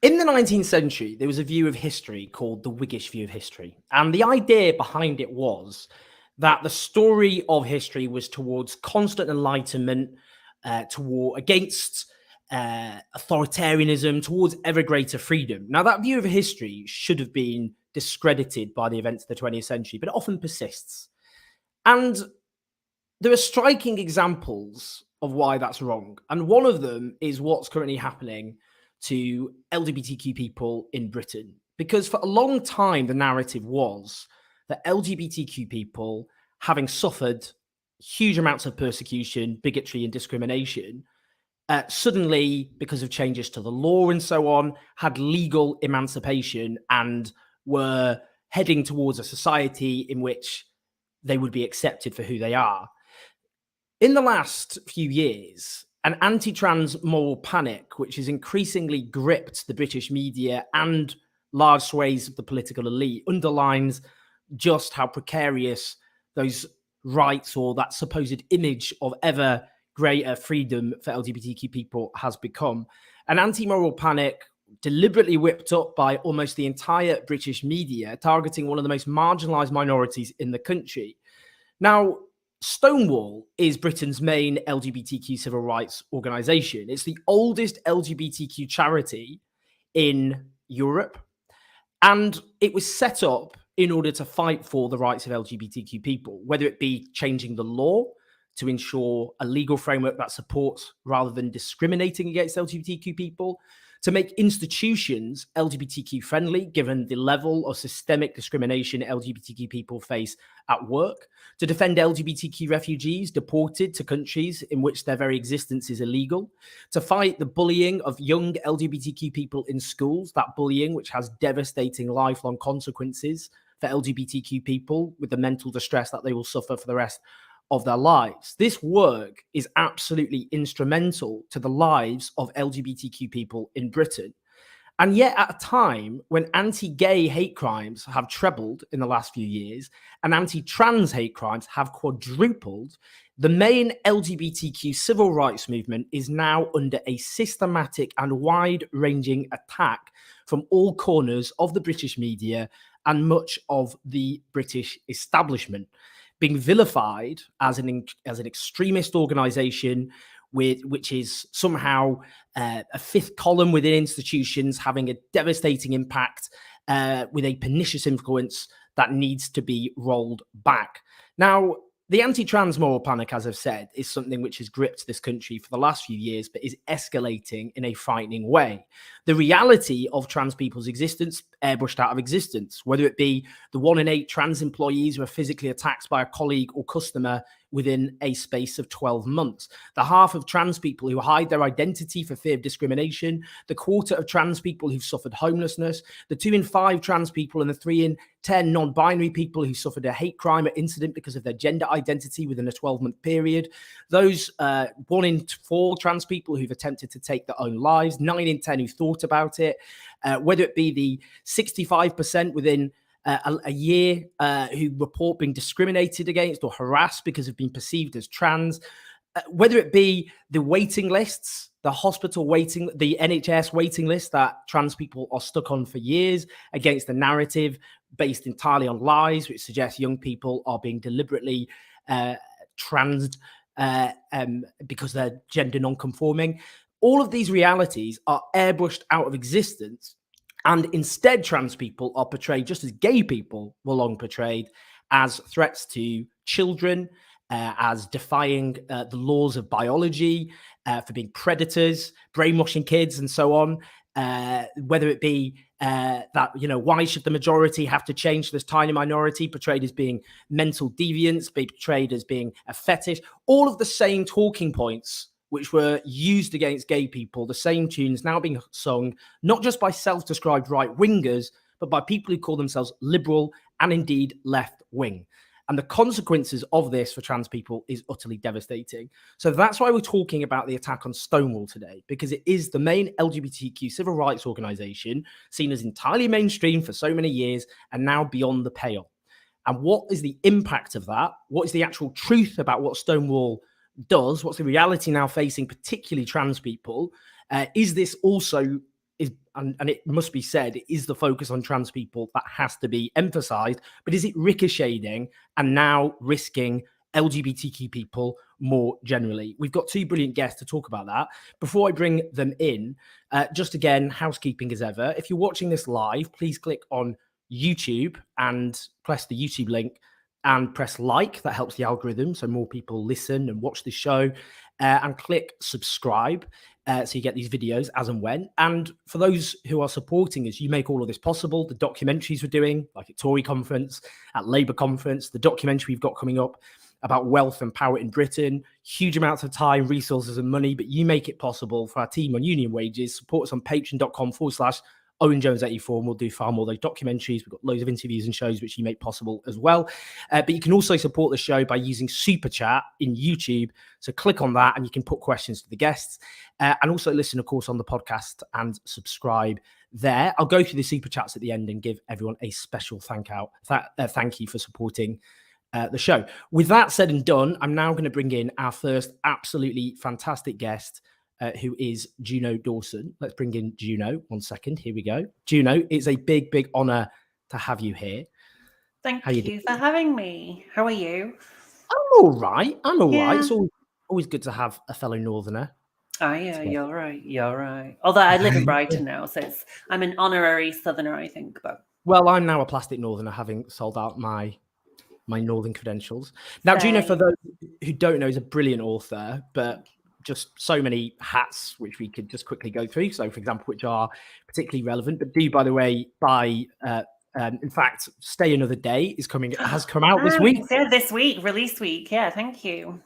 In the 19th century, there was a view of history called the Wiggish view of history. And the idea behind it was that the story of history was towards constant enlightenment, against authoritarianism, towards ever greater freedom. Now, that view of history should have been discredited by the events of the 20th century, but it often persists. And there are striking examples of why that's wrong. And one of them is what's currently happening to LGBTQ people in Britain. Because for a long time, the narrative was that LGBTQ people, having suffered huge amounts of persecution, bigotry, and discrimination, suddenly, because of changes to the law and so on, had legal emancipation and were heading towards a society in which they would be accepted for who they are. In the last few years, an anti-transmoral panic, which has increasingly gripped the British media and large swathes of the political elite, underlines just how precarious those rights or that supposed image of ever greater freedom for LGBTQ people has become. An anti-moral panic deliberately whipped up by almost the entire British media, targeting one of the most marginalised minorities in the country. Now, Stonewall is Britain's main LGBTQ civil rights organisation. It's the oldest LGBTQ charity in Europe, and it was set up in order to fight for the rights of LGBTQ people, whether it be changing the law to ensure a legal framework that supports rather than discriminating against LGBTQ people, to make institutions LGBTQ friendly, given the level of systemic discrimination LGBTQ people face at work, to defend LGBTQ refugees deported to countries in which their very existence is illegal, to fight the bullying of young LGBTQ people in schools, that bullying which has devastating lifelong consequences for LGBTQ people with the mental distress that they will suffer for the rest of their lives. This work is absolutely instrumental to the lives of LGBTQ people in Britain. And yet, at a time when anti-gay hate crimes have trebled in the last few years and anti-trans hate crimes have quadrupled, the main LGBTQ civil rights movement is now under a systematic and wide-ranging attack from all corners of the British media and much of the British establishment, being vilified as an extremist organisation which is somehow a fifth column within institutions, having a devastating impact with a pernicious influence that needs to be rolled back. Now, the anti-transmoral panic, as I've said, is something which has gripped this country for the last few years, but is escalating in a frightening way. The reality of trans people's existence airbrushed out of existence, whether it be the 1 in 8 trans employees who are physically attacked by a colleague or customer within a space of 12 months, the half of trans people who hide their identity for fear of discrimination, the quarter of trans people who've suffered homelessness, the 2 in 5 trans people and the 3 in 10 non-binary people who suffered a hate crime or incident because of their gender identity within a 12-month period, those 1 in 4 trans people who've attempted to take their own lives, 9 in 10 who thought about it, whether it be the 65% within a year who report being discriminated against or harassed because of being perceived as trans, whether it be the waiting lists, the hospital waiting, the NHS waiting list that trans people are stuck on for years against the narrative based entirely on lies, which suggests young people are being deliberately trans because they're gender non-conforming. All of these realities are airbrushed out of existence, and instead trans people are portrayed just as gay people were long portrayed, as threats to children, as defying the laws of biology, for being predators, brainwashing kids and so on. Whether it be that, why should the majority have to change to this tiny minority, portrayed as being mental deviants, be portrayed as being a fetish, all of the same talking points which were used against gay people, the same tunes now being sung, not just by self-described right-wingers, but by people who call themselves liberal and indeed left-wing. And the consequences of this for trans people is utterly devastating. So that's why we're talking about the attack on Stonewall today, because it is the main LGBTQ civil rights organization seen as entirely mainstream for so many years and now beyond the pale. And what is the impact of that? What is the actual truth about what Stonewall does? What's the reality now facing particularly trans people? Is this also is, and it must be said, it is the focus on trans people that has to be emphasized, but is it ricocheting and now risking LGBTQ people more generally? We've got two brilliant guests to talk about that. Before I bring them in, just again, housekeeping as ever. If you're watching this live, please click on YouTube and press the YouTube link and press like. That helps the algorithm so more people listen and watch the show. And click subscribe so you get these videos as and when. And for those who are supporting us, you make all of this possible. The documentaries we're doing, like at Tory conference, at Labour conference, the documentary we've got coming up about wealth and power in Britain, huge amounts of time, resources and money, but you make it possible for our team on Union Wages. Support us on patreon.com/Owen Jones 84, and we'll do far more of those documentaries. We've got loads of interviews and shows which you make possible as well. But you can also support the show by using Super Chat in YouTube. So click on that and you can put questions to the guests, and also listen, of course, on the podcast and subscribe there. I'll go through the Super Chats at the end and give everyone a special thank you for supporting the show. With that said and done, I'm now going to bring in our first absolutely fantastic guest, who is Juno Dawson. Let's bring in Juno. 1 second. Here we go. Juno, it's a big, big honor to have you here. Thank you for having me. How are you? I'm all right. It's always good to have a fellow Northerner. Oh, yeah, you're right. Although I live in Brighton now, so I'm an honorary Southerner, I think. But well, I'm now a plastic Northerner, having sold out my Northern credentials. Now, Juno, for those who don't know, is a brilliant author, but just so many hats which we could just quickly go through. So, for example, which are particularly relevant. But do, by the way, in fact, Stay Another Day has come out this week. Yeah, this week, release week. Yeah, thank you.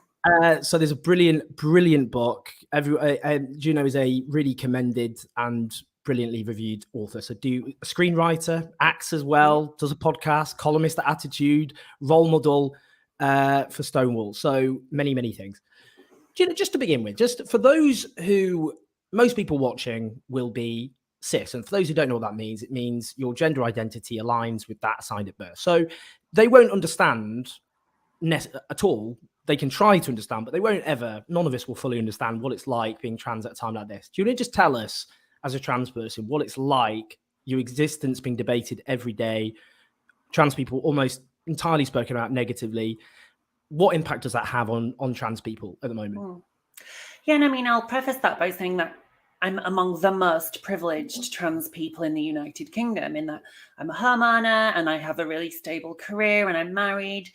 So there's a brilliant book. Juno is a really commended and brilliantly reviewed author. So a screenwriter, acts as well, does a podcast, columnist at Attitude, role model for Stonewall. So many things. Juno, just to begin with, just for those who, most people watching will be cis. And for those who don't know what that means, it means your gender identity aligns with that assigned at birth. So they won't understand at all. They can try to understand, but they won't ever, none of us will fully understand what it's like being trans at a time like this. Do you want to just tell us, as a trans person, what it's like, your existence being debated every day, trans people almost entirely spoken about negatively? What impact does that have on trans people at the moment? Yeah, and I mean, I'll preface that by saying that I'm among the most privileged trans people in the United Kingdom, in that I'm a homeowner and I have a really stable career and I'm married.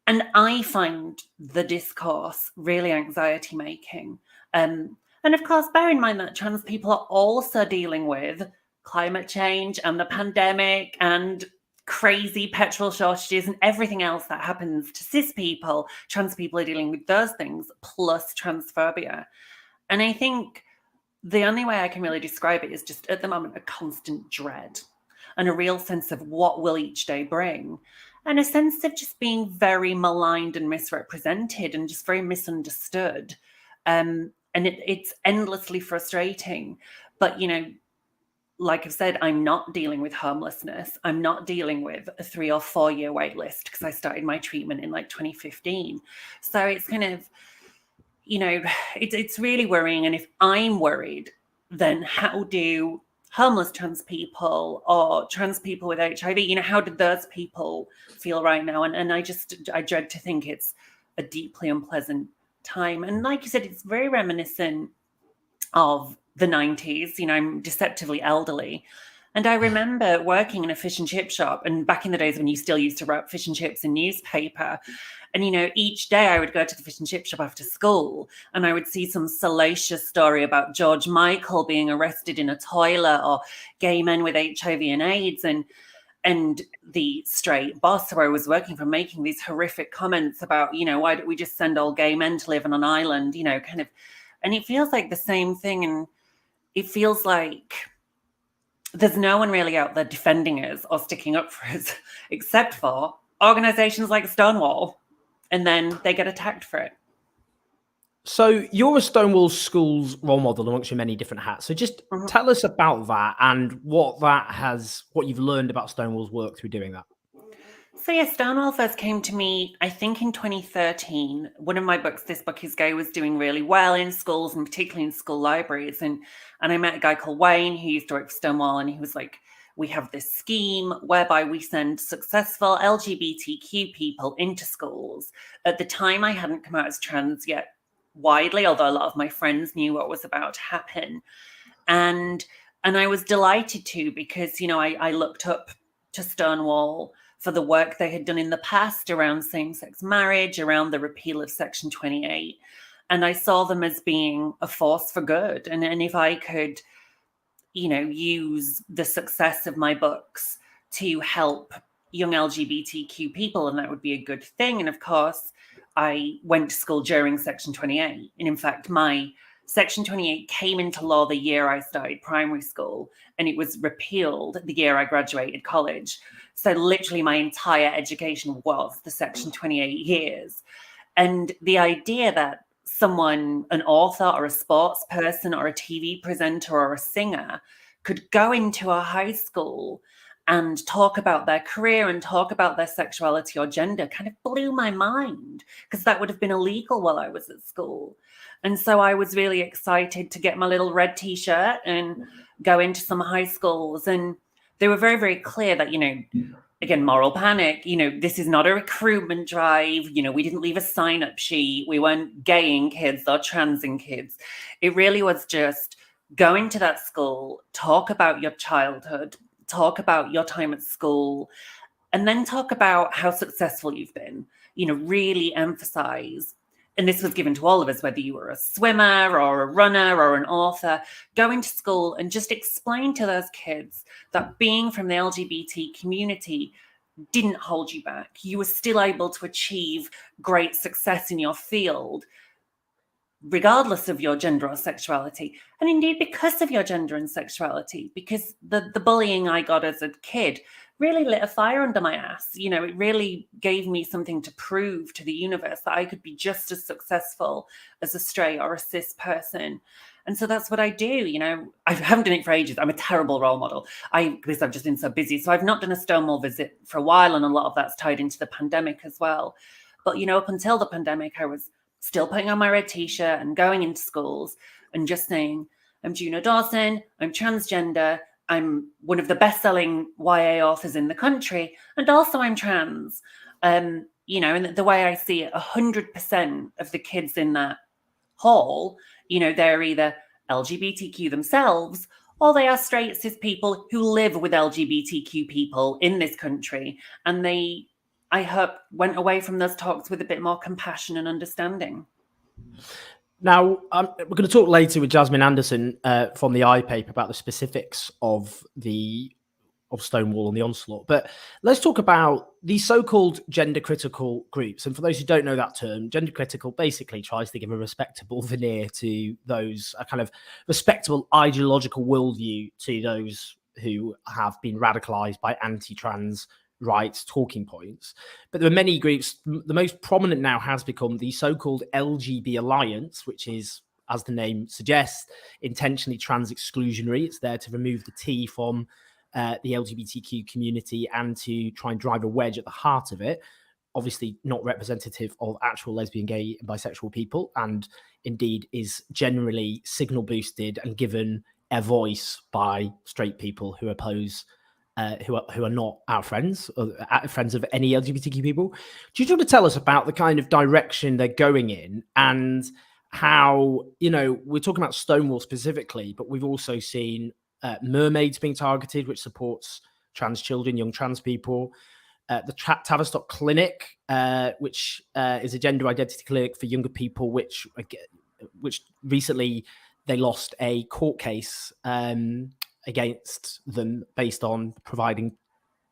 And I find the discourse really anxiety making. And of course, bear in mind that trans people are also dealing with climate change and the pandemic and crazy petrol shortages and everything else that happens to cis people. Trans people are dealing with those things, plus transphobia. And I think the only way I can really describe it is just at the moment a constant dread and a real sense of what will each day bring. And a sense of just being very maligned and misrepresented and just very misunderstood. And it's endlessly frustrating. But, you know, like I've said, I'm not dealing with homelessness. I'm not dealing with a 3 or 4 year wait list because I started my treatment in like 2015. So it's kind of, you know, it's really worrying. And if I'm worried, then how do homeless trans people or trans people with HIV, you know, how did those people feel right now? And I dread to think it's a deeply unpleasant time. And like you said, it's very reminiscent of the 90s. You know, I'm deceptively elderly. And I remember working in a fish and chip shop, and back in the days when you still used to wrap fish and chips in newspaper. And, you know, each day I would go to the fish and chip shop after school and I would see some salacious story about George Michael being arrested in a toilet or gay men with HIV and AIDS. And the straight boss who I was working for making these horrific comments about, you know, why don't we just send all gay men to live on an island, you know, kind of. And it feels like the same thing. And it feels like there's no one really out there defending us or sticking up for us, except for organizations like Stonewall. And then they get attacked for it. So you're a Stonewall Schools role model amongst your many different hats. So just tell us about that and what you've learned about Stonewall's work through doing that. So yeah, Stonewall first came to me, I think in 2013. One of my books, This Book Is Gay, was doing really well in schools and particularly in school libraries. And I met a guy called Wayne who used to work for Stonewall, and he was like, we have this scheme whereby we send successful LGBTQ people into schools. At the time, I hadn't come out as trans yet widely, although a lot of my friends knew what was about to happen. And I was delighted to, because, you know, I looked up to Stonewall for the work they had done in the past around same-sex marriage, around the repeal of Section 28. And I saw them as being a force for good. And if I could, you know, use the success of my books to help young LGBTQ people, and that would be a good thing. And of course, I went to school during Section 28. And in fact, my Section 28 came into law the year I started primary school, and it was repealed the year I graduated college. So literally my entire education was the Section 28 years. And the idea that someone, an author or a sports person or a TV presenter or a singer, could go into a high school and talk about their career and talk about their sexuality or gender kind of blew my mind, because that would have been illegal while I was at school. And so I was really excited to get my little red t-shirt and go into some high schools. And they were very, very clear that, you know, again, moral panic, you know, this is not a recruitment drive. You know, we didn't leave a sign-up sheet. We weren't gaying kids or transing kids. It really was just go into that school, talk about your childhood, talk about your time at school, and then talk about how successful you've been. You know, really emphasize. And this was given to all of us, whether you were a swimmer or a runner or an author, go into school and just explain to those kids that being from the LGBT community didn't hold you back. You were still able to achieve great success in your field, regardless of your gender or sexuality. And indeed, because of your gender and sexuality, because the bullying I got as a kid really lit a fire under my ass. You know, it really gave me something to prove to the universe that I could be just as successful as a straight or a cis person. And so that's what I do. You know, I haven't done it for ages. I'm a terrible role model. Because I've just been so busy. So I've not done a Stonewall visit for a while. And a lot of that's tied into the pandemic as well. But, you know, up until the pandemic, I was still putting on my red t-shirt and going into schools and just saying, I'm Juno Dawson, I'm transgender, I'm one of the best-selling YA authors in the country, and also I'm trans. You know, and the way I see it, 100% of the kids in that hall, you know, they're either LGBTQ themselves, or they are straight cis people who live with LGBTQ people in this country. And they, I hope, went away from those talks with a bit more compassion and understanding. Now, we're going to talk later with Jasmine Andersson from the iPaper about the specifics of Stonewall and the onslaught. But let's talk about these so-called gender-critical groups. And for those who don't know that term, gender-critical basically tries to give a respectable veneer to those, a kind of respectable ideological worldview to those who have been radicalized by anti-trans rights talking points. But there are many groups. The most prominent now has become the so-called Lgb Alliance, which is, as the name suggests, intentionally trans exclusionary. It's there to remove the T from the LGBTQ community and to try and drive a wedge at the heart of it. Obviously not representative of actual lesbian, gay and bisexual people, and indeed is generally signal boosted and given a voice by straight people who oppose who are not our friends or friends of any LGBTQ people. Do you want to tell us about the kind of direction they're going in and how, you know, we're talking about Stonewall specifically, but we've also seen Mermaids being targeted, which supports trans children, young trans people. The Tavistock Clinic, which is a gender identity clinic for younger people, which recently they lost a court case against them based on providing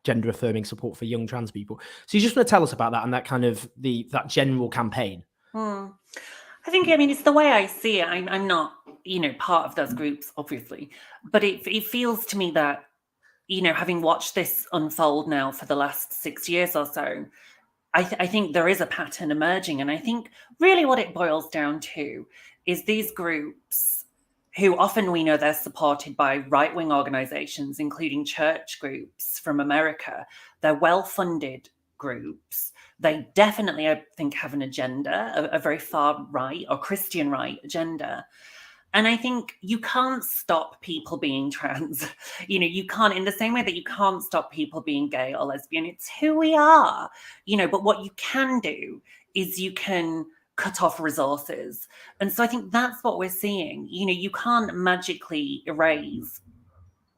gender affirming support for young trans people. So you just want to tell us about that and that kind of that general campaign. I think, I mean, it's the way I see it. I'm not, you know, part of those groups, obviously, but it feels to me that, you know, having watched this unfold now for the last 6 years or so, I think there is a pattern emerging. And I think really what it boils down to is these groups who often we know they're supported by right-wing organizations, including church groups from America. They're well-funded groups. They definitely, I think, have an agenda, a very far right or Christian right agenda. And I think you can't stop people being trans. You can't, in the same way that you can't stop people being gay or lesbian. It's who we are, but what you can do is you can cut off resources. And so I think that's what we're seeing. You can't magically erase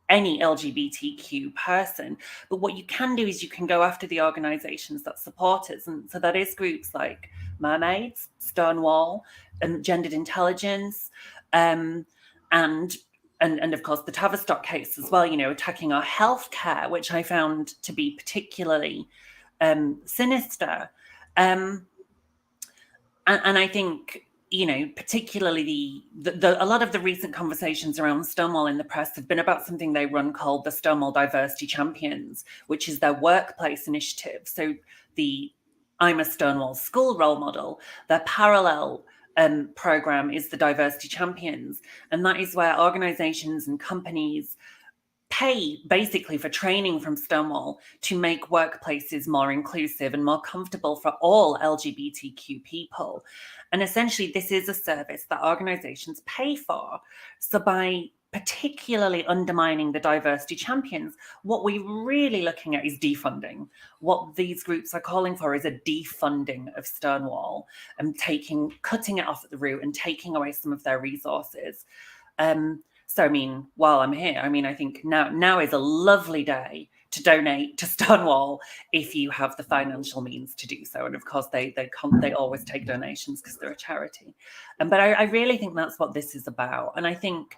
any LGBTQ person, but what you can do is you can go after the organizations that support us. And so that is groups like Mermaids, Stonewall, and Gendered Intelligence, and of course the Tavistock case as well, attacking our healthcare, which I found to be particularly sinister. And I think, particularly a lot of the recent conversations around Stonewall in the press have been about something they run called the Stonewall Diversity Champions, which is their workplace initiative. So the I'm a Stonewall school role model, their parallel program is the Diversity Champions. And that is where organizations and companies pay basically for training from Stonewall to make workplaces more inclusive and more comfortable for all LGBTQ people. And essentially, this is a service that organizations pay for. So by particularly undermining the diversity champions, what we're really looking at is defunding. What these groups are calling for is a defunding of Stonewall and cutting it off at the root and taking away some of their resources. So, while I'm here, I think now is a lovely day to donate to Stonewall if you have the financial means to do so. And of course, they always take donations because they're a charity. But I really think that's what this is about. And I think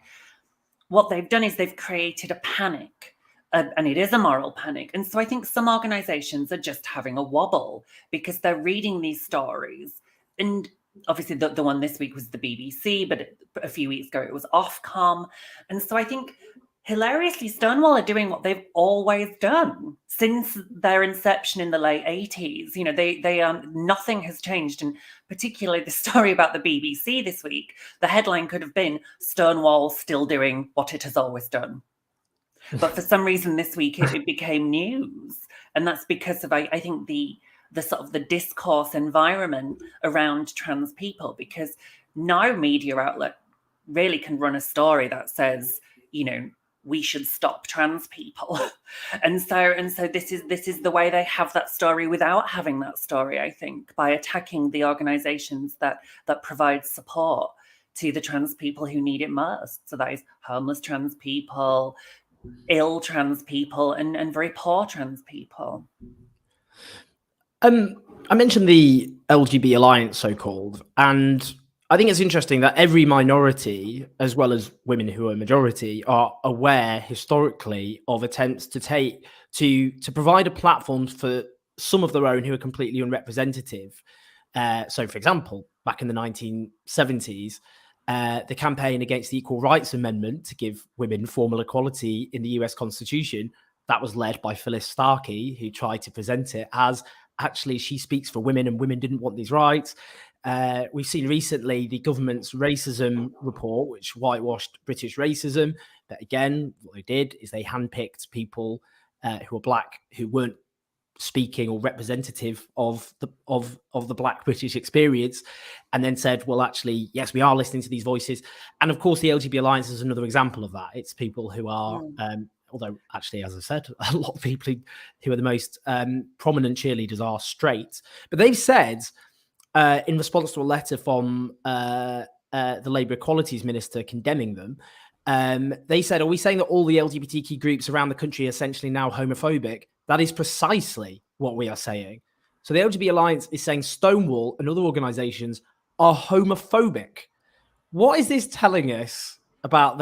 what they've done is they've created a panic, and it is a moral panic. And so I think some organizations are just having a wobble because they're reading these stories. And obviously the one this week was the BBC, but a few weeks ago it was Ofcom. And so I think hilariously, Stonewall are doing what they've always done since their inception in the late 80s. They nothing has changed. And particularly the story about the BBC this week, the headline could have been Stonewall still doing what it has always done. But for some reason this week it became news. And that's because of, I think, the sort of the discourse environment around trans people, because no media outlet really can run a story that says, we should stop trans people. and so this is the way they have that story without having that story, I think, by attacking the organizations that provide support to the trans people who need it most. So that is homeless trans people, ill trans people, and very poor trans people. I mentioned the Lgb Alliance, so-called, and I think it's interesting that every minority, as well as women who are majority, are aware historically of attempts to provide a platform for some of their own who are completely unrepresentative. So, for example, back in the 1970s, the campaign against the Equal Rights Amendment to give women formal equality in the US Constitution, that was led by Phyllis Starkey, who tried to present it as actually she speaks for women and women didn't want these rights. We've seen recently the government's racism report, which whitewashed British racism. But again, what they did is they handpicked people who were black, who weren't speaking or representative of the black British experience, and then said, well, actually, yes, we are listening to these voices. And of course, the LGB Alliance is another example of that. It's people who are although actually, as I said, a lot of people who are the most prominent cheerleaders are straight. But they've said, in response to a letter from the Labour Equalities Minister condemning them, they said, are we saying that all the LGBTQ groups around the country are essentially now homophobic? That is precisely what we are saying. So the LGB Alliance is saying Stonewall and other organisations are homophobic. What is this telling us about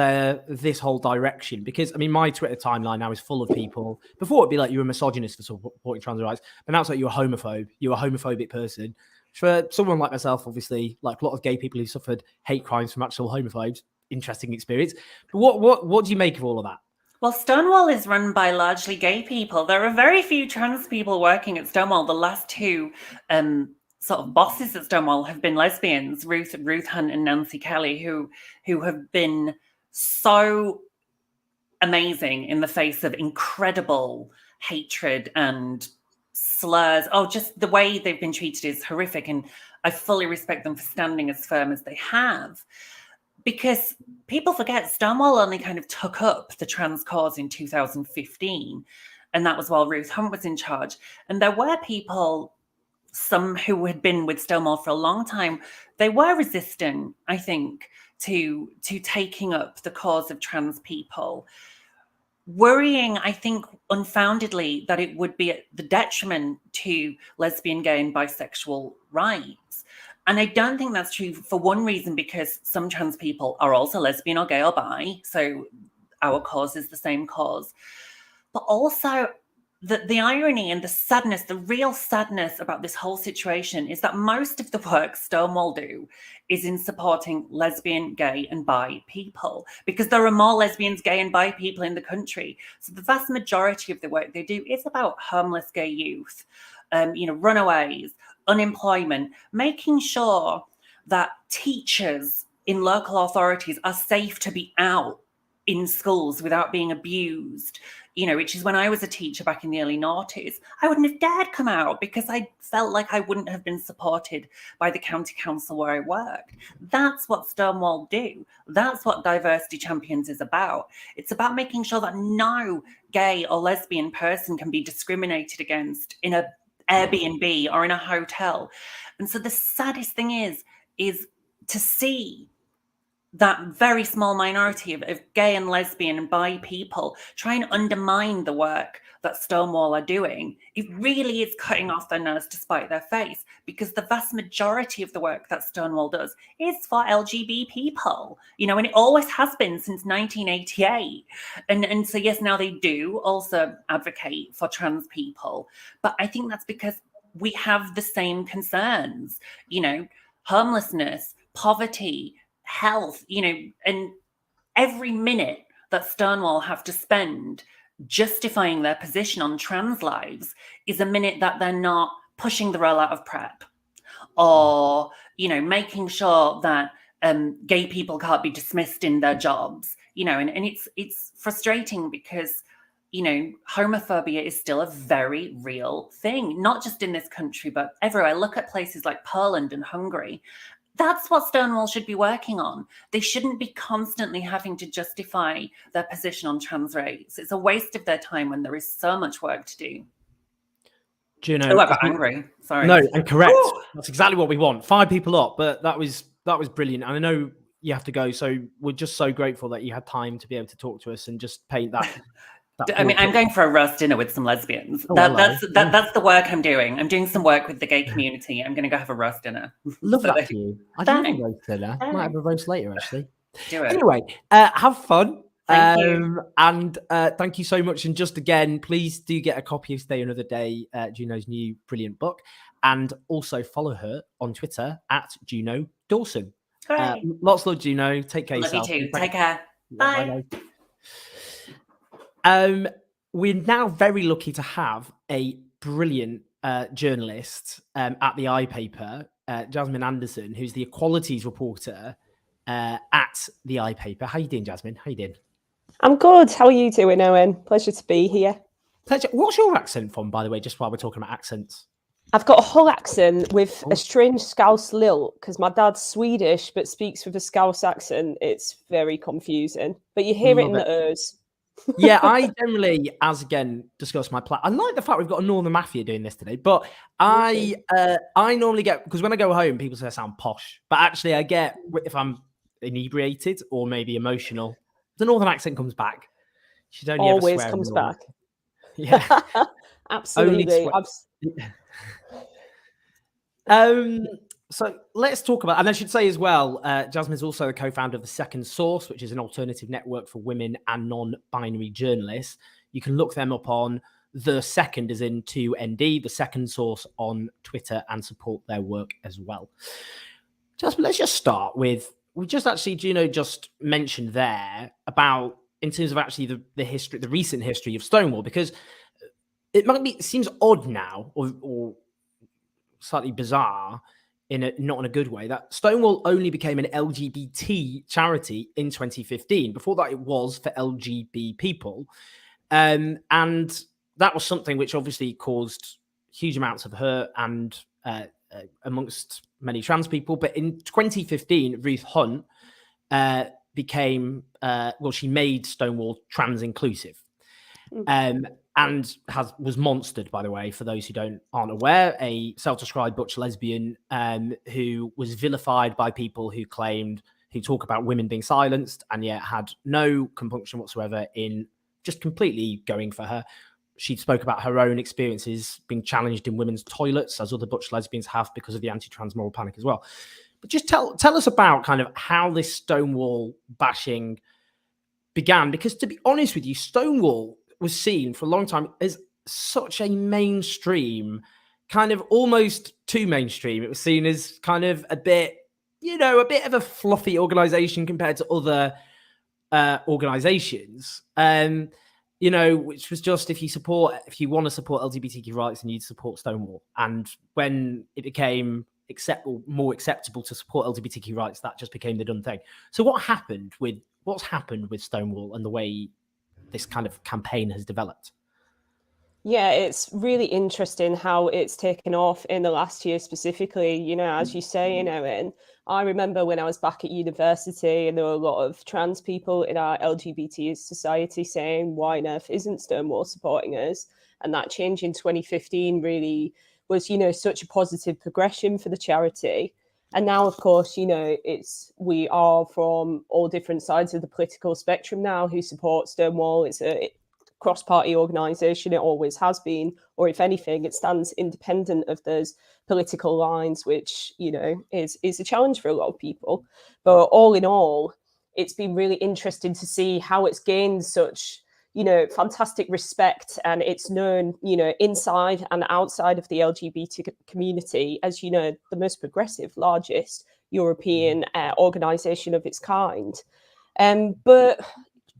this whole direction? Because my Twitter timeline now is full of people. Before it'd be like you were a misogynist for supporting trans rights, but now it's like you're a homophobe. You're a homophobic person. For someone like myself, obviously, like a lot of gay people who suffered hate crimes from actual homophobes, interesting experience. But what do you make of all of that? Well, Stonewall is run by largely gay people. There are very few trans people working at Stonewall. The last two sort of bosses at Stonewall have been lesbians, Ruth Hunt and Nancy Kelly, who have been so amazing in the face of incredible hatred and slurs. Oh, just the way they've been treated is horrific. And I fully respect them for standing as firm as they have. Because people forget Stonewall only kind of took up the trans cause in 2015. And that was while Ruth Hunt was in charge. And there were people, some who had been with Stonewall for a long time, they were resistant, I think, to taking up the cause of trans people. Worrying, I think, unfoundedly, that it would be at the detriment to lesbian, gay, and bisexual rights. And I don't think that's true for one reason, because some trans people are also lesbian or gay or bi. So our cause is the same cause. But also, the irony and the sadness, the real sadness about this whole situation is that most of the work Stonewall do is in supporting lesbian, gay, and bi people, because there are more lesbians, gay, and bi people in the country. So the vast majority of the work they do is about homeless gay youth, runaways, unemployment, making sure that teachers in local authorities are safe to be out in schools without being abused, which is when I was a teacher back in the early noughties, I wouldn't have dared come out because I felt like I wouldn't have been supported by the county council where I worked. That's what Stonewall do. That's what Diversity Champions is about. It's about making sure that no gay or lesbian person can be discriminated against in a Airbnb or in a hotel. And so the saddest thing is to see that very small minority of gay and lesbian and bi people try and undermine the work that Stonewall are doing. It really is cutting off their nose to spite their face, because the vast majority of the work that Stonewall does is for LGB people, and it always has been since 1988. And so, yes, now they do also advocate for trans people, but I think that's because we have the same concerns, homelessness, poverty, health, and every minute that Stonewall have to spend justifying their position on trans lives is a minute that they're not pushing the rollout of PrEP, or, making sure that gay people can't be dismissed in their jobs, and it's frustrating because, homophobia is still a very real thing, not just in this country, but everywhere. Look at places like Poland and Hungary. That's what Stonewall should be working on. They shouldn't be constantly having to justify their position on trans rights. It's a waste of their time when there is so much work to do. Juno, I got angry. Sorry. No, and correct. Ooh. That's exactly what we want. 5 people up, but that was brilliant. And I know you have to go, so we're just so grateful that you had time to be able to talk to us and just paint that. I'm going for a roast dinner with some lesbians. That's the work I'm doing. I'm doing some work with the gay community. I'm going to go have a roast dinner. Love that for you. I don't have a roast dinner. I might have a roast later, actually. Do it. Anyway, have fun. Thank you. And thank you so much. And just again, please do get a copy of Stay Another Day, Juno's new brilliant book. And also follow her on Twitter at Juno Dawson. Lots of love, Juno. Take care of yourself. Love you too. Take care. Bye. We're now very lucky to have a brilliant journalist at the iPaper, Jasmine Andersson, who's the equalities reporter at the iPaper. How you doing, Jasmine? How you doing? I'm good. How are you doing, Owen? Pleasure to be here. Pleasure. What's your accent from, by the way, just while we're talking about accents? I've got a Hull accent with a strange Scouse lilt, because my dad's Swedish but speaks with a Scouse accent. It's very confusing, but you hear it in the ers. Yeah, I generally, as again discussed my plan. I like the fact we've got a Northern Mafia doing this today, but I normally get, because when I go home, people say I sound posh, but actually I get, if I'm inebriated or maybe emotional, the Northern accent comes back. She's only always comes back. Yeah, absolutely. So let's talk about, and I should say as well, Jasmine is also the co-founder of The Second Source, which is an alternative network for women and non-binary journalists. You can look them up on The Second, as in 2ND, The Second Source on Twitter, and support their work as well. Jasmine, let's just start with, Juno just mentioned there about, in terms of actually the history, the recent history of Stonewall, because it seems odd now, or slightly bizarre, not in a good way, that Stonewall only became an LGBT charity in 2015. Before that, it was for LGB people. And that was something which obviously caused huge amounts of hurt and amongst many trans people. But in 2015, Ruth Hunt became, she made Stonewall trans inclusive. And was monstered, by the way, for those who aren't aware, a self-described butch lesbian who was vilified by people who talk about women being silenced, and yet had no compunction whatsoever in just completely going for her. She spoke about her own experiences being challenged in women's toilets, as other butch lesbians have, because of the anti-transmoral panic as well. But just tell us about kind of how this Stonewall bashing began, because to be honest with you, Stonewall was seen for a long time as such a mainstream, kind of almost too mainstream. It was seen as kind of a bit of a fluffy organization compared to other organizations, which was just, if you want to support LGBTQ rights, then you'd support Stonewall. And when it became more acceptable to support LGBTQ rights, that just became the done thing. So what's happened with Stonewall and the way this kind of campaign has developed? Yeah, it's really interesting how it's taken off in the last year specifically. As you say, Erin, I remember when I was back at university and there were a lot of trans people in our LGBT society saying, why on earth isn't Stonewall supporting us? And that change in 2015 really was, such a positive progression for the charity. And now, of course, we are from all different sides of the political spectrum now who support Stonewall. It's a cross-party organisation. It always has been, or if anything, it stands independent of those political lines, which, is a challenge for a lot of people. But all in all, it's been really interesting to see how it's gained such, fantastic respect, and it's known, inside and outside of the LGBT community as, the most progressive, largest European organisation of its kind. But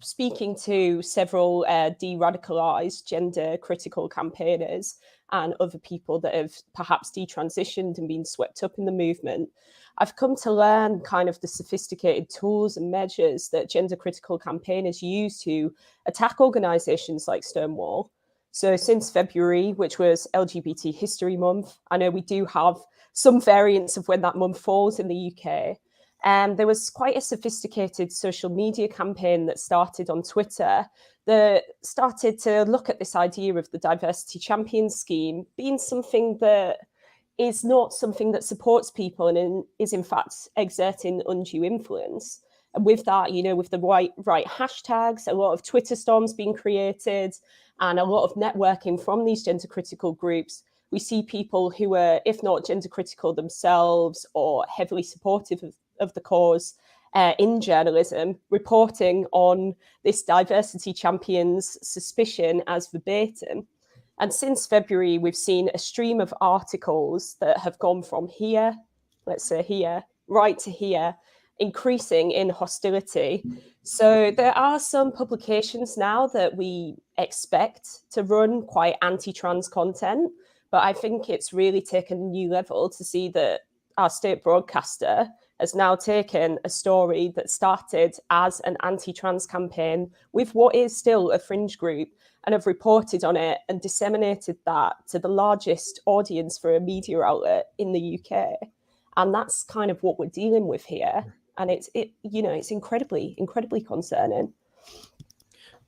speaking to several de-radicalised gender-critical campaigners and other people that have perhaps detransitioned and been swept up in the movement, I've come to learn kind of the sophisticated tools and measures that gender-critical campaigners use to attack organisations like Stonewall. So since February, which was LGBT History Month, I know we do have some variants of when that month falls in the UK. There was quite a sophisticated social media campaign that started on Twitter that started to look at this idea of the Diversity Champion scheme being something that is not something that supports people and is in fact exerting undue influence. And with that, with the right hashtags, a lot of Twitter storms being created and a lot of networking from these gender critical groups, we see people who are, if not gender critical themselves or heavily supportive of the cause in journalism, reporting on this Diversity Champion's suspicion as verbatim. And since February, we've seen a stream of articles that have gone from here, let's say here, right to here, increasing in hostility. So there are some publications now that we expect to run quite anti-trans content, but I think it's really taken a new level to see that our state broadcaster has now taken a story that started as an anti-trans campaign with what is still a fringe group and have reported on it and disseminated that to the largest audience for a media outlet in the UK. And that's kind of what we're dealing with here. And it's incredibly, incredibly concerning.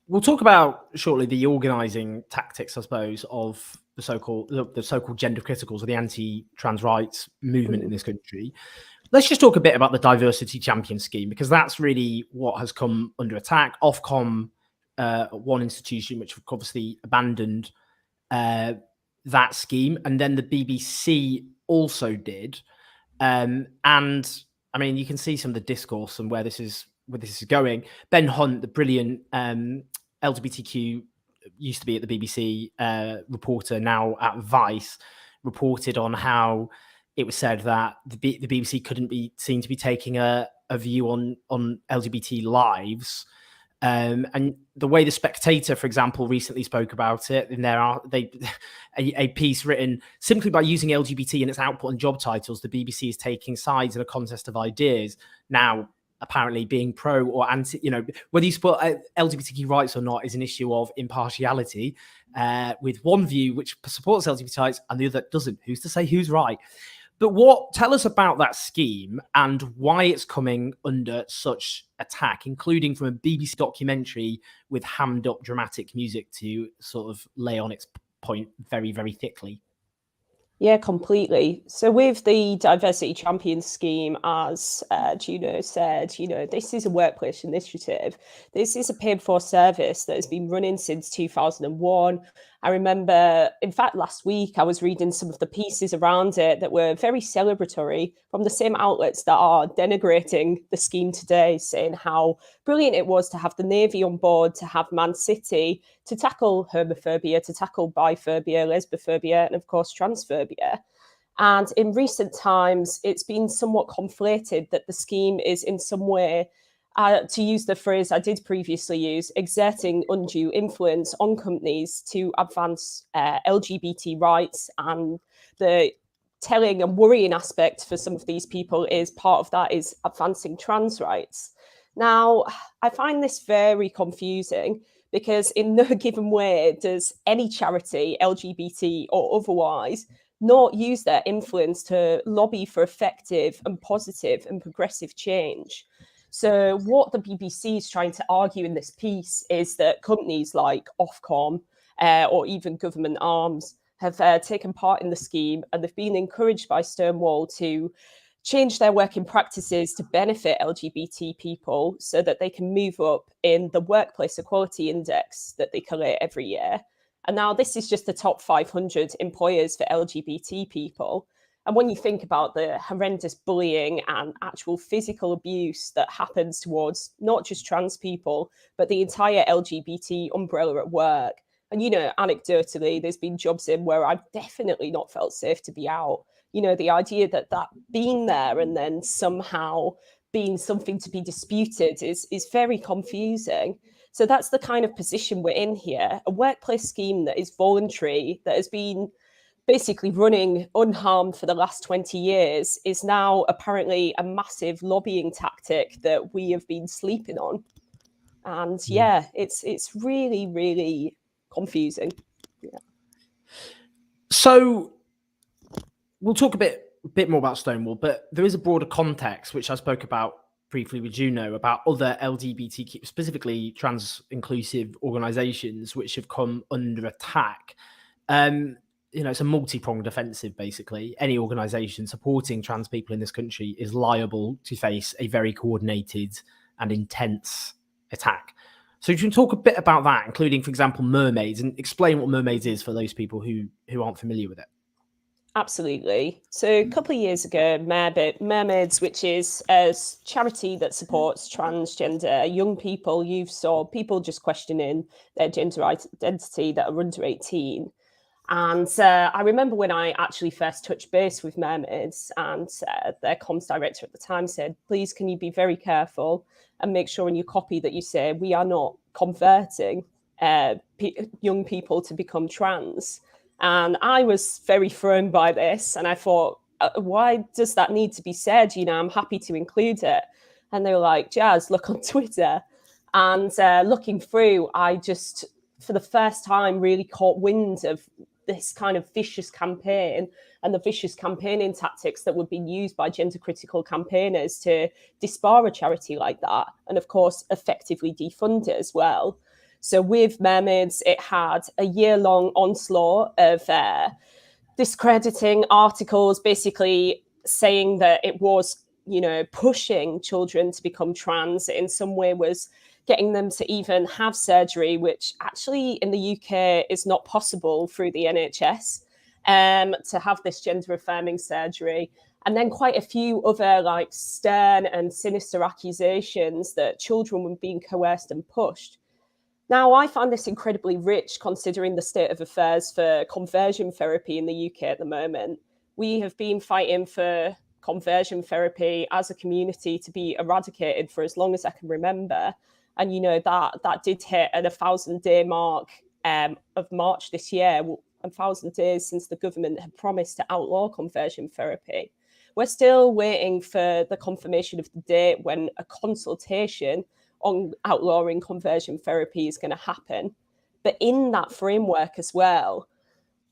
We'll talk about shortly the organising tactics, I suppose, of the so-called gender criticals or the anti-trans rights movement in this country. Let's just talk a bit about the Diversity Champion scheme, because that's really what has come under attack. Ofcom, one institution which obviously abandoned that scheme, and then the BBC also did. And I mean, you can see some of the discourse and where this is going. Ben Hunt, the brilliant LGBTQ, used to be at the BBC reporter, now at Vice, reported on how it was said that the BBC couldn't be seen to be taking a view on LGBT lives. And the way The Spectator, for example, recently spoke about it, and a piece written simply by using LGBT in its output and job titles, the BBC is taking sides in a contest of ideas. Now, apparently being pro or anti, whether you support LGBTQ rights or not is an issue of impartiality, with one view which supports LGBT rights and the other doesn't. Who's to say who's right? But tell us about that scheme and why it's coming under such attack, including from a BBC documentary with hammed up dramatic music to sort of lay on its point very, very thickly. Yeah, completely. So with the Diversity Champions scheme, as Juno said, this is a workplace initiative. This is a paid-for service that has been running since 2001. I remember, in fact, last week, I was reading some of the pieces around it that were very celebratory from the same outlets that are denigrating the scheme today, saying how brilliant it was to have the Navy on board, to have Man City, to tackle homophobia, to tackle biphobia, lesbophobia, and of course, transphobia. And in recent times, it's been somewhat conflated that the scheme is in some way, to use the phrase I did previously use, exerting undue influence on companies to advance LGBT rights. And the telling and worrying aspect for some of these people is part of that is advancing trans rights. Now, I find this very confusing because in no given way does any charity, LGBT or otherwise, not use their influence to lobby for effective and positive and progressive change. So what the BBC is trying to argue in this piece is that companies like Ofcom or even government arms have taken part in the scheme, and they've been encouraged by Stonewall to change their working practices to benefit LGBT people so that they can move up in the Workplace Equality Index that they collate every year. And now this is just the top 500 employers for LGBT people. And when you think about the horrendous bullying and actual physical abuse that happens towards not just trans people, but the entire LGBT umbrella at work. And, anecdotally, there's been jobs in where I've definitely not felt safe to be out. The idea that being there and then somehow being something to be disputed is very confusing. So that's the kind of position we're in here. A workplace scheme that is voluntary, that has been basically running unharmed for the last 20 years is now apparently a massive lobbying tactic that we have been sleeping on. And it's really, really confusing. Yeah. So we'll talk a bit more about Stonewall, but there is a broader context, which I spoke about briefly with Juno, about other LGBTQ, specifically trans-inclusive organisations, which have come under attack. It's a multi-pronged offensive, basically. Any organisation supporting trans people in this country is liable to face a very coordinated and intense attack. So you can talk a bit about that, including, for example, Mermaids, and explain what Mermaids is for those people who aren't familiar with it. Absolutely. So a couple of years ago, Mermaids, which is a charity that supports transgender young people, youth, or people just questioning their gender identity that are under 18. And I remember when I actually first touched base with Mermaids, and their comms director at the time said, please, can you be very careful and make sure in your copy that you say we are not converting young people to become trans. And I was very thrown by this. And I thought, why does that need to be said? I'm happy to include it. And they were like, Jazz, look on Twitter. And looking through, I just, for the first time, really caught wind of this kind of vicious campaign and the vicious campaigning tactics that were being used by gender critical campaigners to disbar a charity like that. And of course, effectively defund it as well. So with Mermaids, it had a year-long onslaught of discrediting articles, basically saying that it was, pushing children to become trans. It in some way was getting them to even have surgery, which actually in the UK is not possible through the NHS, to have this gender-affirming surgery. And then quite a few other stern and sinister accusations that children were being coerced and pushed. Now, I find this incredibly rich considering the state of affairs for conversion therapy in the UK at the moment. We have been fighting for conversion therapy as a community to be eradicated for as long as I can remember. And, that did hit at 1,000-day mark of March this year, 1,000 days since the government had promised to outlaw conversion therapy. We're still waiting for the confirmation of the date when a consultation on outlawing conversion therapy is going to happen. But in that framework as well,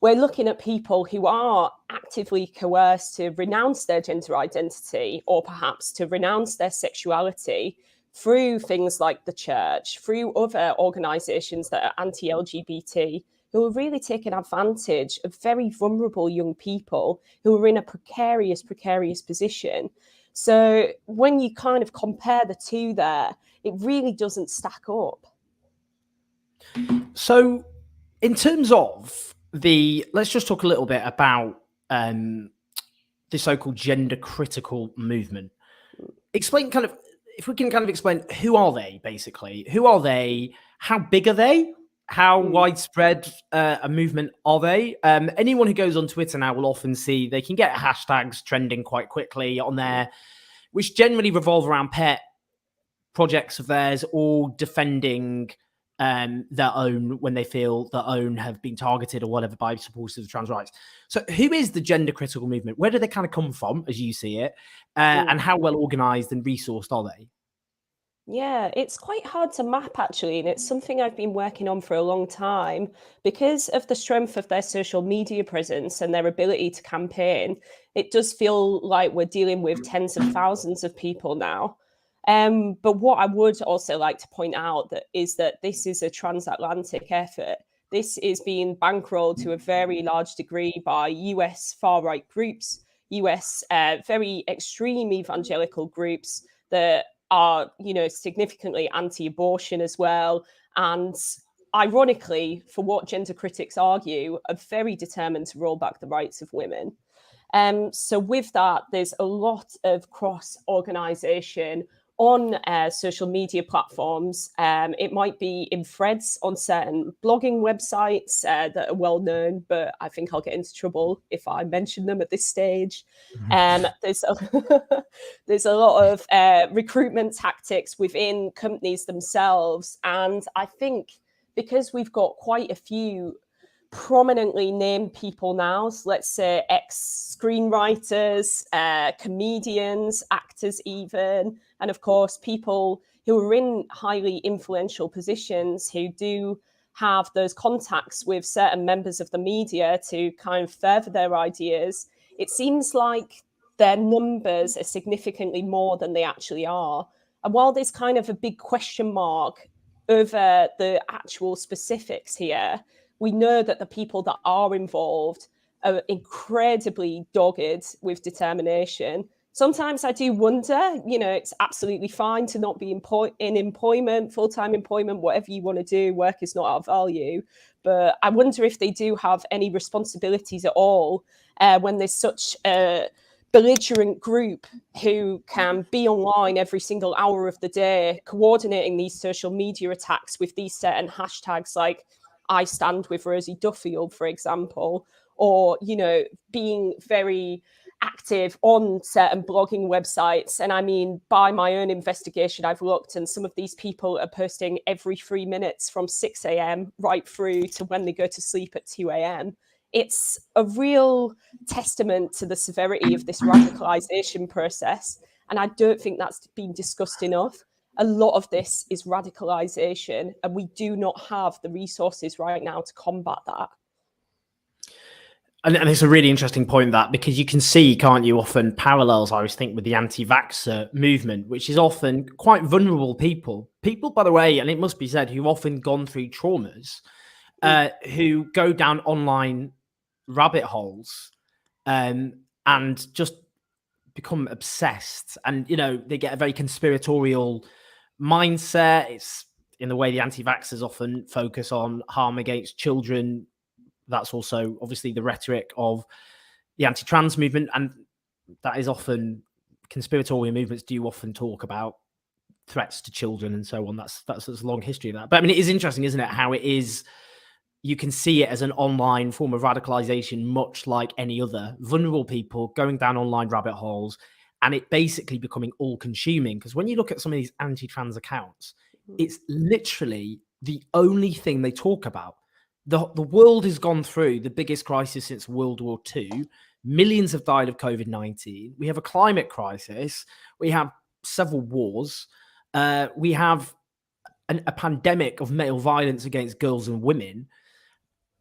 we're looking at people who are actively coerced to renounce their gender identity or perhaps to renounce their sexuality through things like the church, through other organisations that are anti-LGBT, who are really taking advantage of very vulnerable young people who are in a precarious position. So when you kind of compare the two there, it really doesn't stack up. So in terms of let's just talk a little bit about the so-called gender critical movement. Explain if we can explain, who are they basically? Who are they? How big are they? How widespread a movement are they? Anyone who goes on Twitter now will often see they can get hashtags trending quite quickly on there, which generally revolve around pet projects of theirs or defending their own when they feel their own have been targeted or whatever by supporters of trans rights. So who is the gender critical movement? Where do they kind of come from, as you see it? And how well organized and resourced are they? Yeah, it's quite hard to map actually, and it's something I've been working on for a long time because of the strength of their social media presence and their ability to campaign. It does feel like we're dealing with tens of thousands of people now. But what I would also like to point out is that this is a transatlantic effort. This is being bankrolled to a very large degree by US far-right groups, US very extreme evangelical groups that are, significantly anti-abortion as well. And ironically, for what gender critics argue, are very determined to roll back the rights of women. So with that, there's a lot of cross-organisation on social media platforms. It might be in threads on certain blogging websites that are well known, but I think I'll get into trouble if I mention them at this stage. There's a lot of recruitment tactics within companies themselves. And I think because we've got quite a few prominently named people now, so let's say ex-screenwriters, comedians, actors even, and of course people who are in highly influential positions who do have those contacts with certain members of the media to kind of further their ideas. It seems like their numbers are significantly more than they actually are. And while there's kind of a big question mark over the actual specifics here, we know that the people that are involved are incredibly dogged with determination. Sometimes I do wonder, it's absolutely fine to not be in employment, full-time employment, whatever you want to do. Work is not our value. But I wonder if they do have any responsibilities at all when there's such a belligerent group who can be online every single hour of the day, coordinating these social media attacks with these certain hashtags like I stand with Rosie Duffield, for example, or, being very active on certain blogging websites. And I mean, by my own investigation, I've looked and some of these people are posting every 3 minutes from 6 a.m. right through to when they go to sleep at 2 a.m. It's a real testament to the severity of this radicalization process. And I don't think that's been discussed enough. A lot of this is radicalization, and we do not have the resources right now to combat that. And it's a really interesting point, that, because you can see, can't you, often parallels, I always think, with the anti-vaxxer movement, which is often quite vulnerable people, by the way, and it must be said, who've often gone through traumas, who go down online rabbit holes and just become obsessed. And, they get a very conspiratorial mindset. It's in the way the anti-vaxxers often focus on harm against children. That's also obviously the rhetoric of the anti-trans movement, and that is often, conspiratorial movements do often talk about threats to children and so on. That's a long history of that. But I mean, it is interesting, isn't it, how it is, you can see it as an online form of radicalization, much like any other. Vulnerable people going down online rabbit holes, and it basically becoming all-consuming. Because when you look at some of these anti-trans accounts, it's literally the only thing they talk about. The world has gone through the biggest crisis since World War II. Millions have died of COVID-19. We have a climate crisis. We have several wars. We have a pandemic of male violence against girls and women.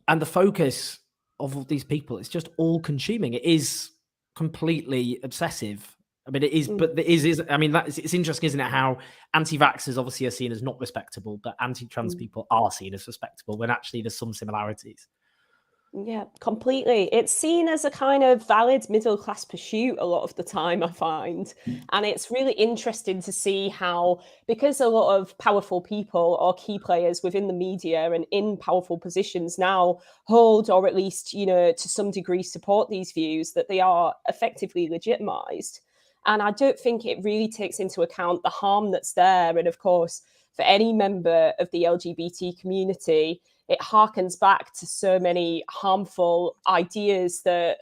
And the focus of all these people, it's just all consuming. It is completely obsessive. I mean, it is, but it is, I mean, it's interesting, isn't it? How anti-vaxxers obviously are seen as not respectable, but anti-trans people are seen as respectable when actually there's some similarities. Yeah, completely. It's seen as a kind of valid middle-class pursuit a lot of the time, I find. And it's really interesting to see how, because a lot of powerful people or key players within the media and in powerful positions now hold, or at least, you know, to some degree support these views, that they are effectively legitimized. And I don't think it really takes into account the harm that's there. And of course, for any member of the LGBT community, it harkens back to so many harmful ideas that,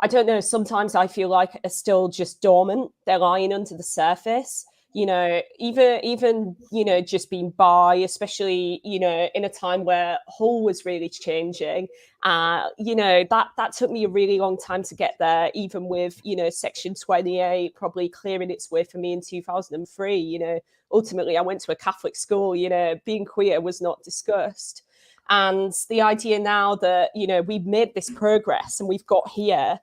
I don't know, sometimes I feel like are still just dormant. They're lying under the surface. You know, even you know, just being bi, especially, you know, in a time where Hull was really changing. You know, that took me a really long time to get there, even with, you know, Section 28 probably clearing its way for me in 2003. You know, ultimately, I went to a Catholic school. You know, being queer was not discussed. And the idea now that, you know, we've made this progress and we've got here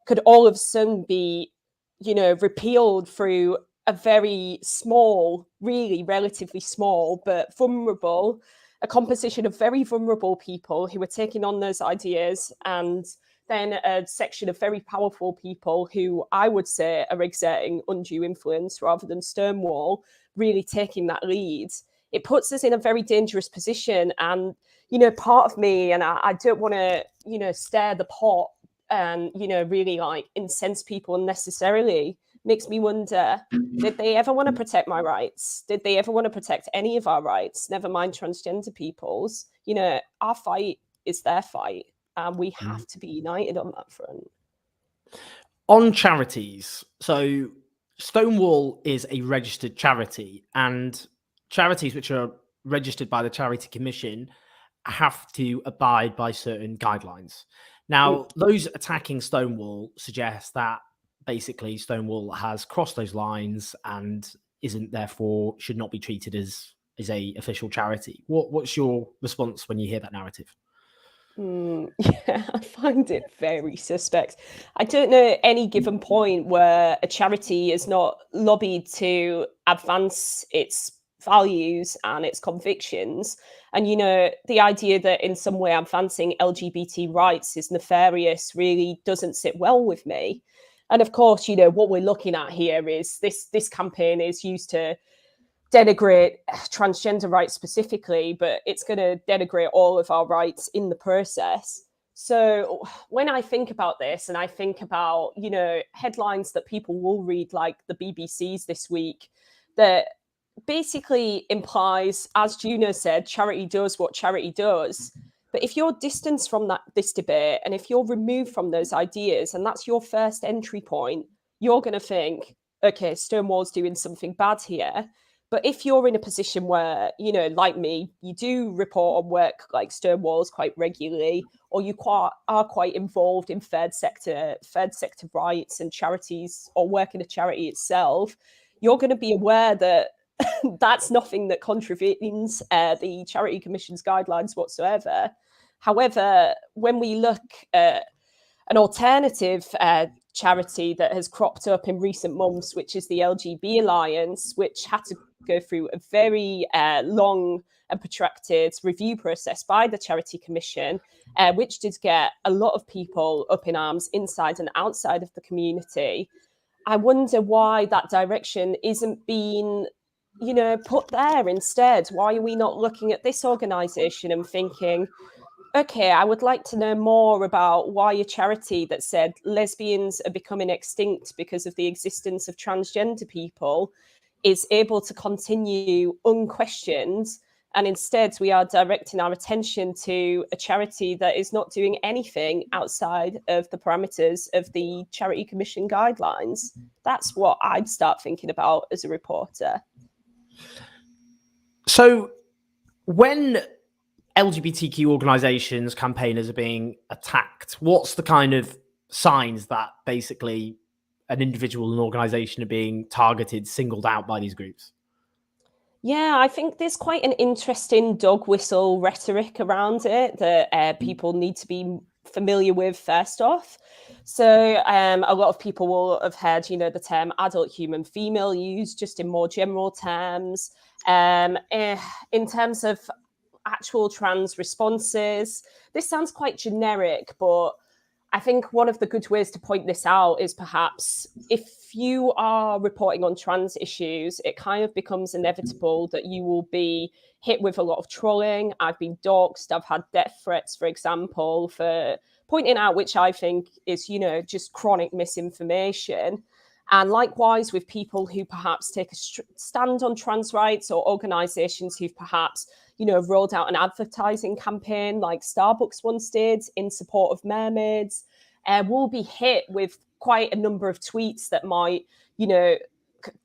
could all of a sudden be, you know, repealed through a very small, really relatively small, but vulnerable, a composition of very vulnerable people who are taking on those ideas, and then a section of very powerful people who I would say are exerting undue influence rather than Stonewall really taking that lead. It puts us in a very dangerous position. And, you know, part of me, and I don't want to, you know, stir the pot and, you know, really like incense people unnecessarily, makes me wonder, did they ever want to protect my rights? Did they ever want to protect any of our rights, never mind transgender people's? You know, our fight is their fight, and we have to be united on that front. On charities, so Stonewall is a registered charity, and charities which are registered by the Charity Commission have to abide by certain guidelines. Now, those attacking Stonewall suggest that basically Stonewall has crossed those lines and isn't, therefore should not be treated as a official charity. What's your response when you hear that narrative? Yeah, I find it very suspect. I don't know any given point where a charity is not lobbied to advance its values and its convictions. And, you know, the idea that in some way advancing LGBT rights is nefarious really doesn't sit well with me. And of course, you know, what we're looking at here is this campaign is used to denigrate transgender rights specifically, but it's going to denigrate all of our rights in the process. So when I think about this, and I think about, you know, headlines that people will read, like the BBC's this week, that basically implies, as Juno said, charity does what charity does. But if you're distanced from this debate, and if you're removed from those ideas, and that's your first entry point, you're going to think, okay, Stonewall's doing something bad here. But if you're in a position where, you know, like me, you do report on work like Stonewall's quite regularly, or you are quite involved in third sector rights and charities, or work in a charity itself, you're going to be aware that that's nothing that contravenes the Charity Commission's guidelines whatsoever. However, when we look at an alternative charity that has cropped up in recent months, which is the Lgb Alliance, which had to go through a very long and protracted review process by the Charity Commission, which did get a lot of people up in arms inside and outside of the community. I wonder why that direction isn't being, you know, put there instead. Why are we not looking at this organisation and thinking, okay, I would like to know more about why a charity that said lesbians are becoming extinct because of the existence of transgender people is able to continue unquestioned, and instead we are directing our attention to a charity that is not doing anything outside of the parameters of the Charity Commission guidelines. That's what I'd start thinking about as a reporter. So when LGBTQ organizations, campaigners are being attacked, what's the kind of signs that basically an individual and organization are being targeted, singled out by these groups? Yeah, I think there's quite an interesting dog whistle rhetoric around it that people need to be familiar with first off. So a lot of people will have heard, the term adult human female used just in more general terms. In terms of actual trans responses, this sounds quite generic, but I think one of the good ways to point this out is perhaps if you are reporting on trans issues, it kind of becomes inevitable that you will be hit with a lot of trolling. I've been doxxed. I've had death threats, for example, for pointing out, which I think is, just chronic misinformation. And likewise with people who perhaps take a stand on trans rights, or organizations who've perhaps, rolled out an advertising campaign like Starbucks once did in support of mermaids, will be hit with quite a number of tweets that might,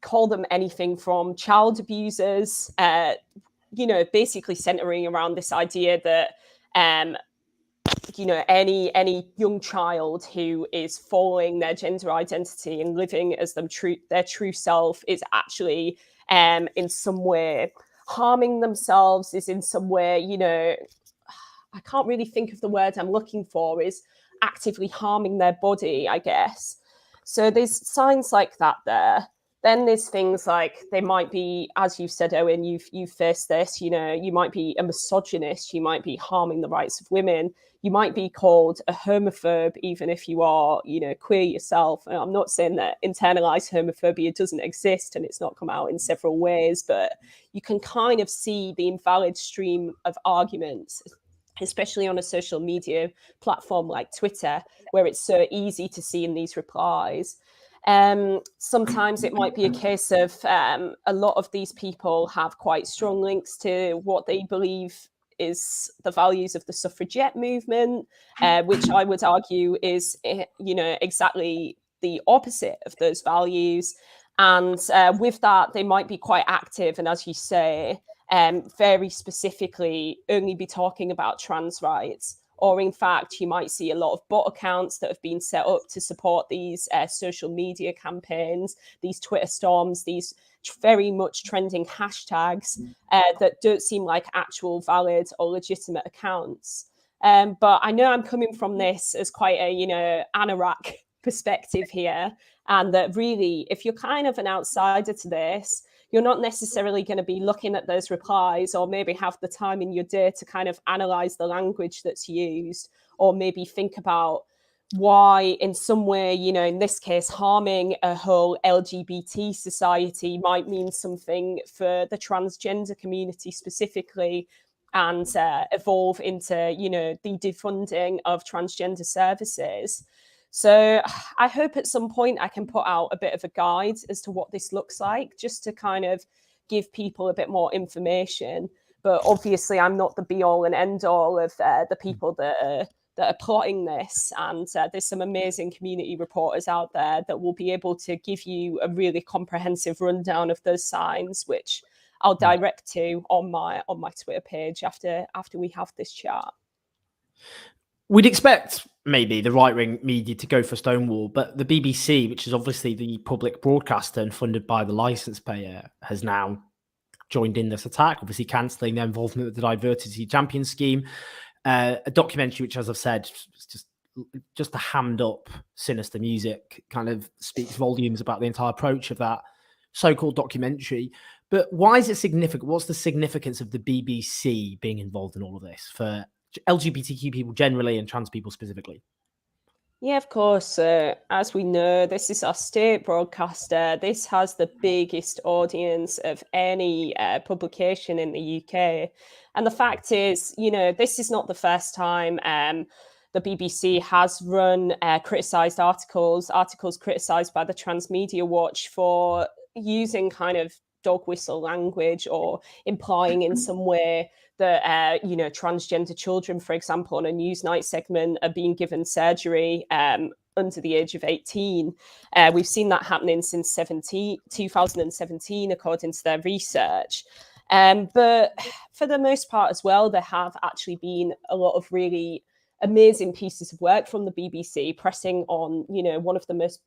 call them anything from child abusers, basically centering around this idea that, any young child who is following their gender identity and living as their true self is actually in some way harming themselves, is in some way, I can't really think of the word I'm looking for, is actively harming their body, I guess. So there's signs like that there. Then there's things like they might be, as you said, Owen, you've faced this, you might be a misogynist, you might be harming the rights of women, you might be called a homophobe, even if you are, queer yourself. And I'm not saying that internalized homophobia doesn't exist and it's not come out in several ways, but you can kind of see the invalid stream of arguments, especially on a social media platform like Twitter, where it's so easy to see in these replies. Sometimes it might be a case of a lot of these people have quite strong links to what they believe is the values of the suffragette movement, which I would argue is, exactly the opposite of those values. And with that, they might be quite active. And as you say, very specifically only be talking about trans rights. Or in fact, you might see a lot of bot accounts that have been set up to support these social media campaigns, these Twitter storms, these very much trending hashtags that don't seem like actual valid or legitimate accounts. But I know I'm coming from this as quite a, anorak perspective here. And that really, if you're kind of an outsider to this, you're not necessarily going to be looking at those replies, or maybe have the time in your day to kind of analyze the language that's used, or maybe think about why in some way, in this case, harming a whole LGBT society might mean something for the transgender community specifically, and evolve into, the defunding of transgender services. So I hope at some point I can put out a bit of a guide as to what this looks like, just to kind of give people a bit more information. But obviously, I'm not the be all and end all of the people that are plotting this. And there's some amazing community reporters out there that will be able to give you a really comprehensive rundown of those signs, which I'll direct to on my Twitter page after we have this chat. We'd expect maybe the right-wing media to go for Stonewall, but the BBC, which is obviously the public broadcaster and funded by the licence payer, has now joined in this attack, obviously cancelling their involvement with the Diversity Champion scheme. A documentary which, as I've said, is just the hammed-up, sinister music kind of speaks volumes about the entire approach of that so-called documentary. But why is it significant? What's the significance of the BBC being involved in all of this for LGBTQ people generally and trans people specifically? Yeah, of course. As we know, this is our state broadcaster. This has the biggest audience of any publication in the UK. And the fact is, this is not the first time the BBC has run criticised articles criticised by the Transmedia Watch for using kind of dog whistle language, or implying in some way that, transgender children, for example, on a Newsnight segment are being given surgery under the age of 18. We've seen that happening since 2017, according to their research. But for the most part as well, there have actually been a lot of really amazing pieces of work from the BBC pressing on, you know, one of the most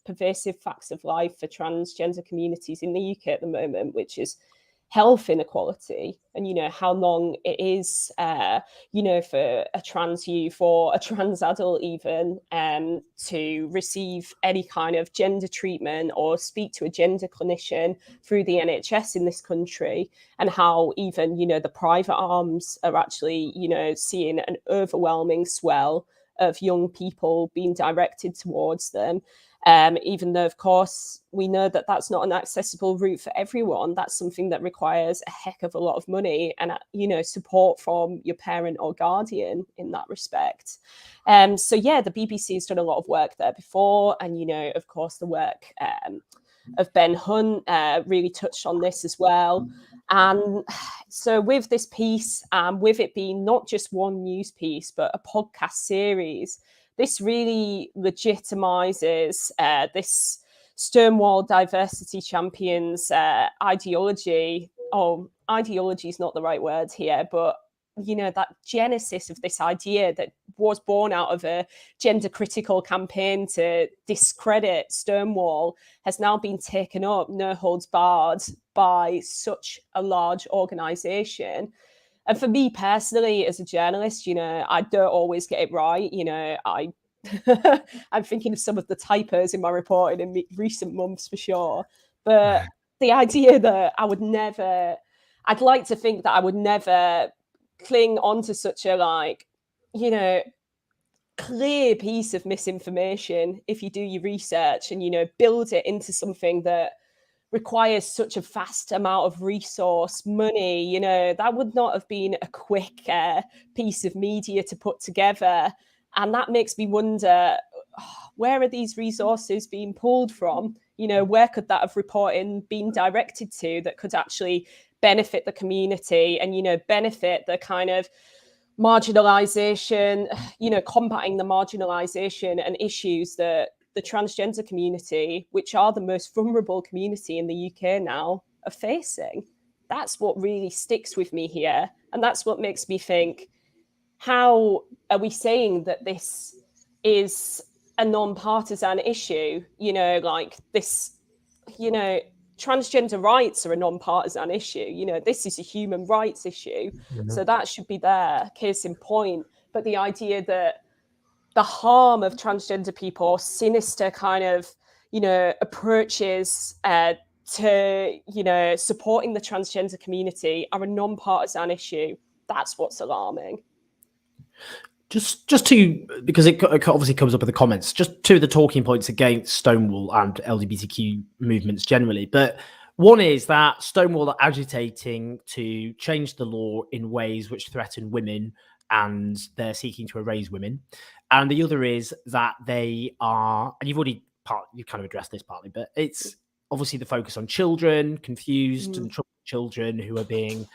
pervasive facts of life for transgender communities in the UK at the moment, which is health inequality, and, you know, how long it is, you know, for a trans youth or a trans adult even to receive any kind of gender treatment or speak to a gender clinician through the NHS in this country, and how even, you know, the private arms are actually, you know, seeing an overwhelming swell of young people being directed towards them. Even though, of course, we know that that's not an accessible route for everyone. That's something that requires a heck of a lot of money and, you know, support from your parent or guardian in that respect. So, yeah, the BBC has done a lot of work there before. And, you know, of course, the work of Ben Hunt really touched on this as well. And so with this piece, with it being not just one news piece, but a podcast series, this really legitimizes this Stonewall diversity champions ideology. Oh, ideology is not the right word here, but, you know, that genesis of this idea that was born out of a gender critical campaign to discredit Stonewall has now been taken up, no holds barred, by such a large organization. And for me personally, as a journalist, you know, I don't always get it right. You know, I'm thinking of some of the typos in my reporting in recent months for sure. But the idea that I'd like to think that I would never cling onto such a, like, you know, clear piece of misinformation if you do your research and, you know, build it into something that requires such a vast amount of resource, money, you know, that would not have been a quick piece of media to put together. And that makes me wonder, where are these resources being pulled from? You know, where could that have reporting been directed to that could actually benefit the community and, you know, benefit the kind of marginalization, you know, combating the marginalization and issues that the transgender community, which are the most vulnerable community in the UK now, are facing? That's what really sticks with me here. And that's what makes me think, how are we saying that this is a non-partisan issue? You know, like this, you know, transgender rights are a non-partisan issue. You know, this is a human rights issue. Mm-hmm. So that should be there, case in point. But the idea that the harm of transgender people, sinister kind of, you know, approaches to, you know, supporting the transgender community are a non-partisan issue. That's what's alarming. Just to, because it obviously comes up in the comments, just two of the talking points against Stonewall and LGBTQ movements generally. But one is that Stonewall are agitating to change the law in ways which threaten women, and they're seeking to erase women. And the other is that they are, and you've kind of addressed this partly, but it's obviously the focus on children, confused and troubled children who are being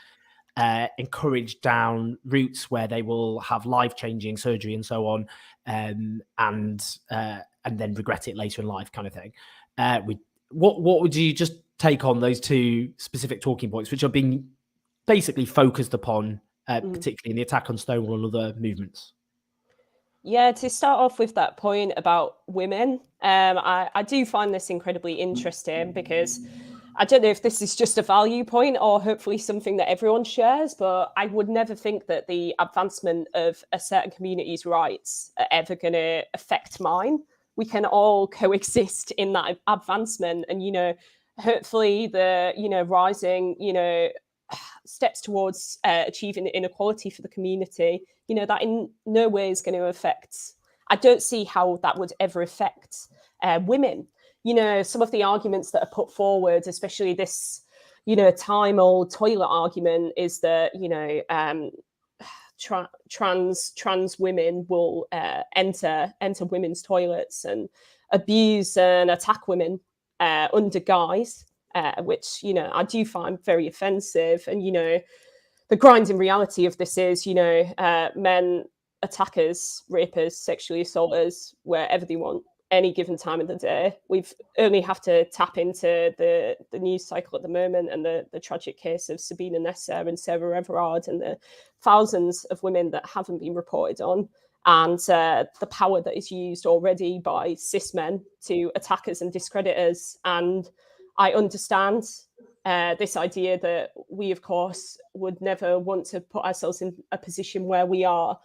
encouraged down routes where they will have life-changing surgery and so on, and then regret it later in life, kind of thing. What would you just take on those two specific talking points, which are being basically focused upon, particularly in the attack on Stonewall and other movements? Yeah, to start off with that point about women, I do find this incredibly interesting, because I don't know if this is just a value point or hopefully something that everyone shares, but I would never think that the advancement of a certain community's rights are ever going to affect mine. We can all coexist in that advancement, and, you know, hopefully the, you know, rising, you know, steps towards achieving inequality for the community, you know, that in no way is going to affect, I don't see how that would ever affect women. You know, some of the arguments that are put forward, especially this, you know, time-old toilet argument, is that, you know, trans women will enter women's toilets and abuse and attack women under guise, which, you know, I do find very offensive. And, you know, the grinding reality of this is, you know, men attackers, rapers, sexually assaulters, wherever they want, any given time of the day. We've only have to tap into the news cycle at the moment and the tragic case of Sabina Nessa and Sarah Everard and the thousands of women that haven't been reported on. and the power that is used already by cis men to attack us and discredit us. And I understand this idea that we, of course, would never want to put ourselves in a position where we are,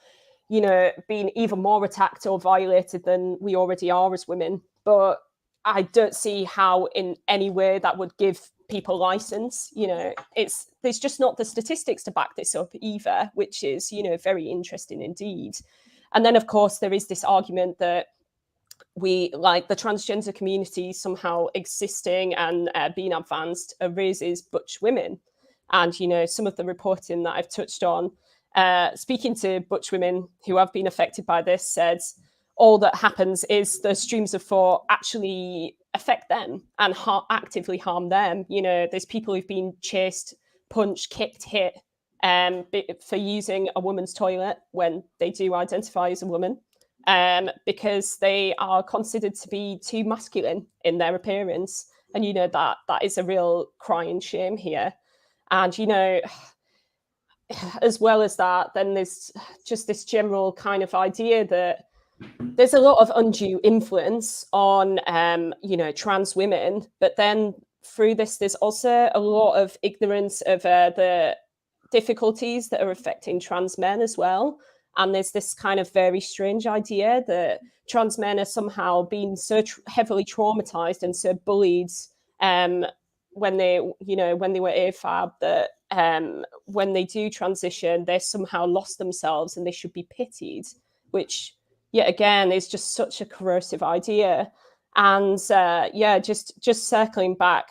you know, being even more attacked or violated than we already are as women. But I don't see how in any way that would give people license. You know, there's just not the statistics to back this up either, which is, you know, very interesting indeed. And then, of course, there is this argument that we, like, the transgender community somehow existing and being advanced raises butch women. And, you know, some of the reporting that I've touched on, speaking to butch women who have been affected by this, said all that happens is the streams of thought actually affect them and actively harm them. You know, there's people who've been chased, punched, kicked, hit for using a woman's toilet when they do identify as a woman, because they are considered to be too masculine in their appearance. And, you know, that is a real crying shame here. And, you know, as well as that, then there's just this general kind of idea that there's a lot of undue influence on, you know, trans women. But then through this, there's also a lot of ignorance of the difficulties that are affecting trans men as well. And there's this kind of very strange idea that trans men are somehow being so heavily traumatized and so bullied when they, you know, when they were AFAB, that when they do transition, they somehow lost themselves and they should be pitied, which yet again is just such a corrosive idea. And yeah, just circling back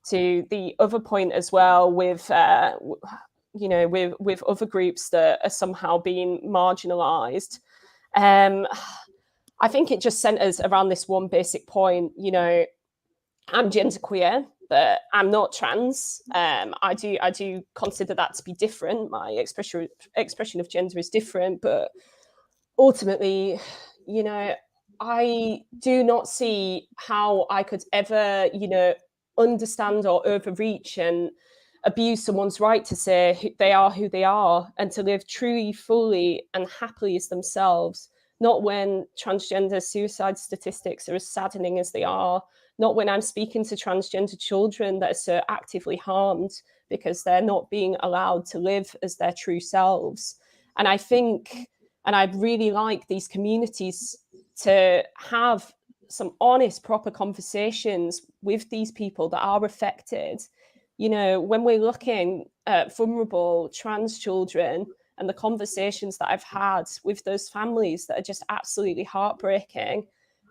to the other point as well, with you know, with other groups that are somehow being marginalized. I think it just centers around this one basic point. You know, I'm genderqueer, but I'm not trans. I do consider that to be different. My expression of gender is different, but ultimately, you know, I do not see how I could ever, you know, understand or overreach and abuse someone's right to say they are who they are and to live truly, fully and happily as themselves. Not when transgender suicide statistics are as saddening as they are. Not when I'm speaking to transgender children that are so actively harmed because they're not being allowed to live as their true selves. And I think, and I'd really like these communities to have some honest, proper conversations with these people that are affected. You know, when we're looking at vulnerable trans children and the conversations that I've had with those families that are just absolutely heartbreaking,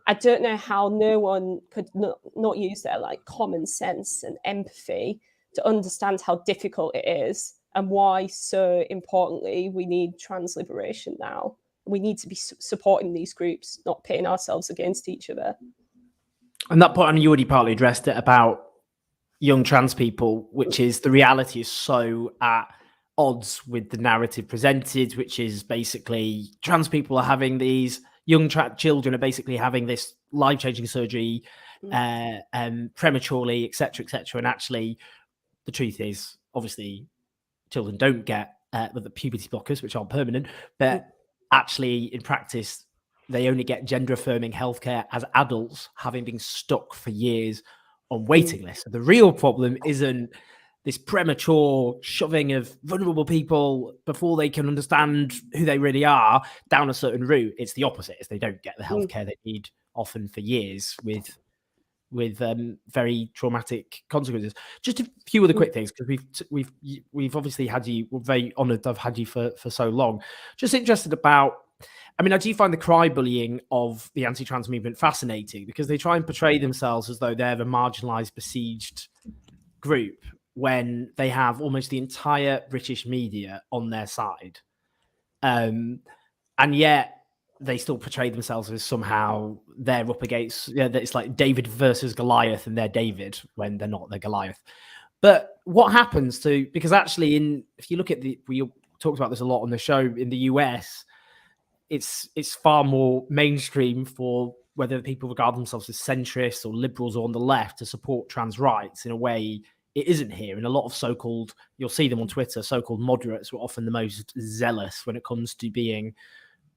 I don't know how no one could not use their like common sense and empathy to understand how difficult it is and why, so importantly, we need trans liberation now. We need to be supporting these groups, not pitting ourselves against each other. And that point, and you already partly addressed it about young trans people, which is the reality is so at odds with the narrative presented, which is basically trans people are having these young children are basically having this life-changing surgery prematurely, etc., etc. And actually, the truth is, obviously, children don't get the puberty blockers, which are permanent, but actually, in practice, they only get gender-affirming healthcare as adults, having been stuck for years on waiting lists. So the real problem isn't this premature shoving of vulnerable people before they can understand who they really are down a certain route. It's the opposite, is they don't get the healthcare they need often for years with very traumatic consequences. Just a few other quick things, because we've obviously had you. We're very honoured to have had you for so long. Just interested about, I mean, I do find the cry bullying of the anti-trans movement fascinating, because they try and portray themselves as though they're a marginalised, besieged group when they have almost the entire British media on their side. And yet they still portray themselves as somehow they're up against, that it's like David versus Goliath and they're David when they're not, they're Goliath. But what happens to, because actually if you look at we talked about this a lot on the show, in the US, it's far more mainstream for whether people regard themselves as centrists or liberals or on the left to support trans rights in a way it isn't here. And a lot of so-called, you'll see them on Twitter, so-called moderates were often the most zealous when it comes to being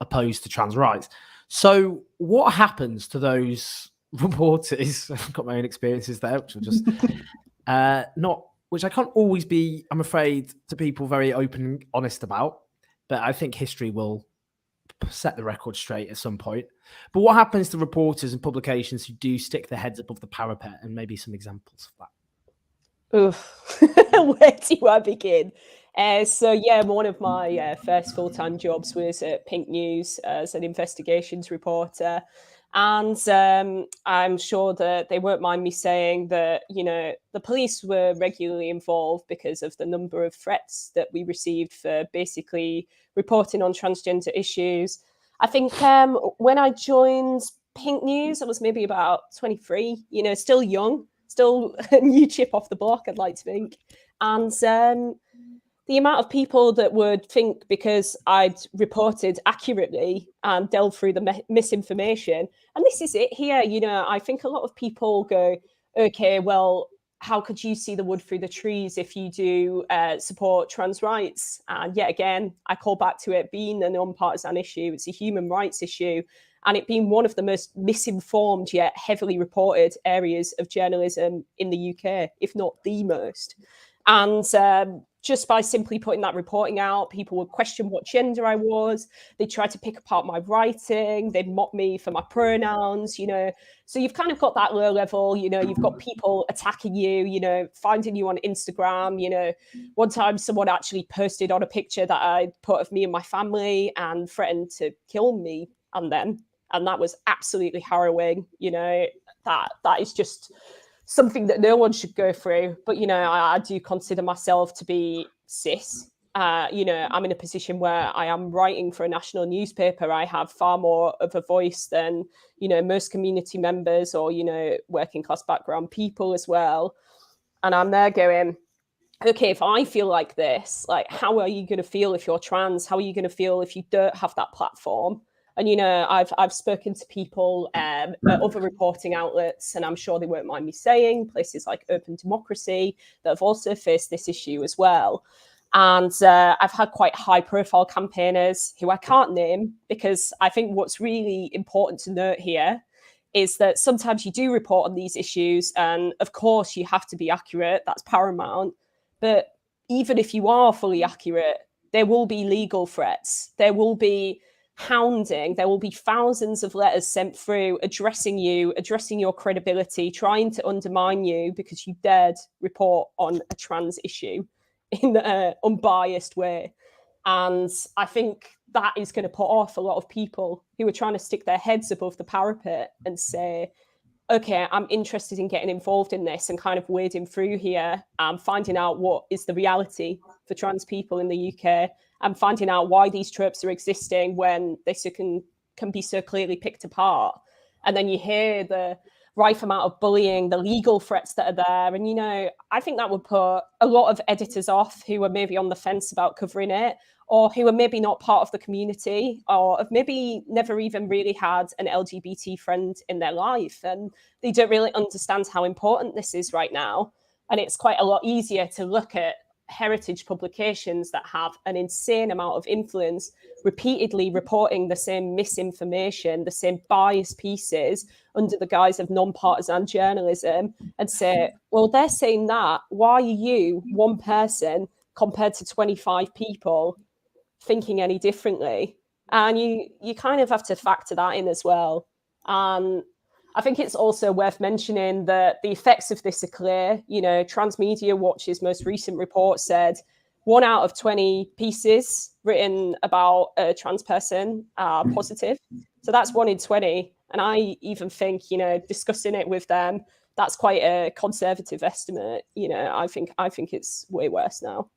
opposed to trans rights. So what happens to those reporters? I've got my own experiences there, which are just which I can't always be, I'm afraid, to people very open and honest about, but I think history will set the record straight at some point. But what happens to reporters and publications who do stick their heads above the parapet, and maybe some examples of that? Oof. Where do I begin? So yeah, one of my first full-time jobs was at Pink News as an investigations reporter. And I'm sure that they won't mind me saying that, you know, the police were regularly involved because of the number of threats that we received for basically reporting on transgender issues. I think when I joined Pink News, I was maybe about 23, you know, still young, still a new chip off the block, I'd like to think. And the amount of people that would think because I'd reported accurately and delved through the misinformation. And this is it here, you know, I think a lot of people go, okay, well, how could you see the wood through the trees if you do support trans rights? And yet again, I call back to it being a non-partisan issue. It's a human rights issue. And it being one of the most misinformed yet heavily reported areas of journalism in the UK, if not the most. And just by simply putting that reporting out, people would question what gender I was. They tried to pick apart my writing. They'd mock me for my pronouns, you know. So you've kind of got that low level, you know, you've got people attacking you, you know, finding you on Instagram. You know, one time someone actually posted on a picture that I put of me and my family and threatened to kill me and them. And that was absolutely harrowing, you know, that is just something that no one should go through. But, you know, I do consider myself to be cis. You know, I'm in a position where I am writing for a national newspaper. I have far more of a voice than, you know, most community members or, you know, working class background people as well. And I'm there going, okay, if I feel like this, like, how are you going to feel if you're trans? How are you going to feel if you don't have that platform? And, you know, I've spoken to people at other reporting outlets, and I'm sure they won't mind me saying, places like Open Democracy, that have also faced this issue as well. And I've had quite high profile campaigners who I can't name, because I think what's really important to note here is that sometimes you do report on these issues, and of course you have to be accurate, that's paramount. But even if you are fully accurate, there will be legal threats, there will be hounding, there will be thousands of letters sent through addressing you, addressing your credibility, trying to undermine you because you dared report on a trans issue in an unbiased way. And I think that is going to put off a lot of people who are trying to stick their heads above the parapet and say, okay, I'm interested in getting involved in this and kind of wading through here and finding out what is the reality for trans people in the UK and finding out why these tropes are existing when they can be so clearly picked apart. And then you hear the rife amount of bullying, the legal threats that are there. And, you know, I think that would put a lot of editors off who are maybe on the fence about covering it, or who are maybe not part of the community, or have maybe never even really had an LGBT friend in their life. And they don't really understand how important this is right now. And it's quite a lot easier to look at heritage publications that have an insane amount of influence, repeatedly reporting the same misinformation, the same biased pieces under the guise of non-partisan journalism, and say, well, they're saying that. Why are you, one person, compared to 25 people, thinking any differently? And you kind of have to factor that in as well. I think it's also worth mentioning that the effects of this are clear. You know, Transmedia Watch's most recent report said 1 out of 20 pieces written about a trans person are positive. So that's 1 in 20. And I even think, you know, discussing it with them, that's quite a conservative estimate. You know, I think it's way worse now.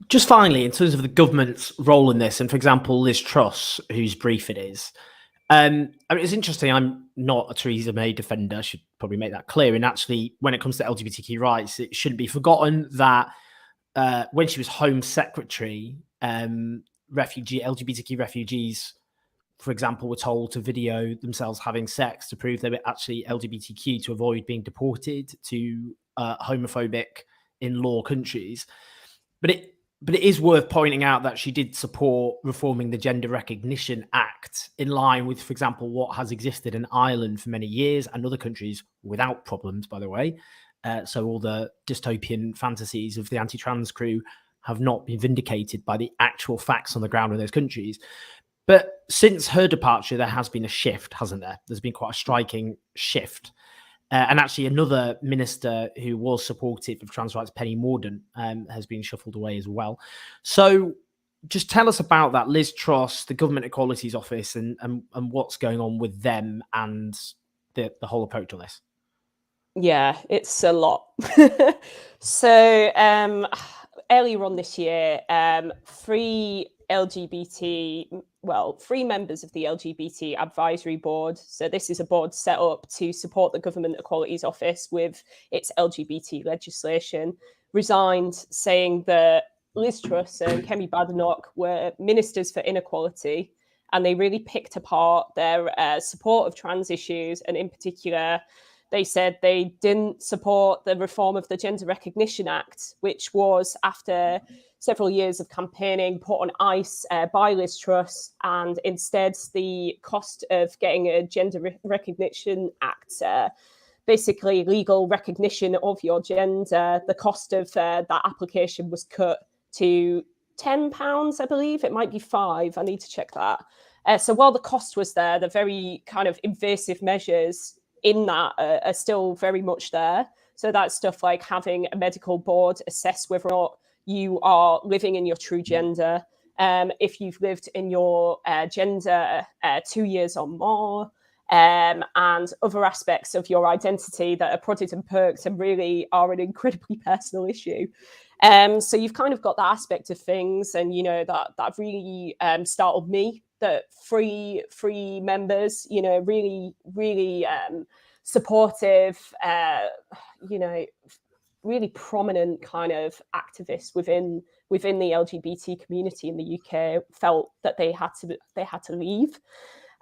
Just finally, in terms of the government's role in this, and for example, Liz Truss, whose brief it is, I mean, it's interesting. I'm not a Theresa May defender. I should probably make that clear. And actually, when it comes to LGBTQ rights, it shouldn't be forgotten that when she was Home Secretary, LGBTQ refugees, for example, were told to video themselves having sex to prove they were actually LGBTQ to avoid being deported to homophobic in-law countries. But But it is worth pointing out that she did support reforming the Gender Recognition Act in line with, for example, what has existed in Ireland for many years and other countries without problems, by the way. So all the dystopian fantasies of the anti-trans crew have not been vindicated by the actual facts on the ground in those countries. But since her departure, there has been a shift, hasn't there? There's been quite a striking shift. And actually, another minister who was supportive of trans rights, Penny Mordaunt, has been shuffled away as well. So just tell us about that, Liz Truss, the Government Equalities Office, and what's going on with them and the whole approach on this. Yeah, it's a lot. So earlier on this year, three members of the LGBT Advisory Board, so this is a board set up to support the Government Equalities Office with its LGBT legislation, resigned, saying that Liz Truss and Kemi Badenoch were ministers for inequality, and they really picked apart their support of trans issues, and in particular, they said they didn't support the reform of the Gender Recognition Act, which was, after several years of campaigning, put on ice by Liz Truss, and instead the cost of getting a Gender Recognition Act, basically legal recognition of your gender, the cost of that application was cut to £10, I believe. It might be £5. I need to check that. So while the cost was there, the very kind of invasive measures in that are still very much there. So that's stuff like having a medical board assess whether or not you are living in your true gender, if you've lived in your gender 2 years or more, and other aspects of your identity that are prodded and perked and really are an incredibly personal issue. So you've kind of got that aspect of things, and that really startled me, that three members, really supportive, really prominent kind of activists within the LGBT community in the UK felt that they had to leave.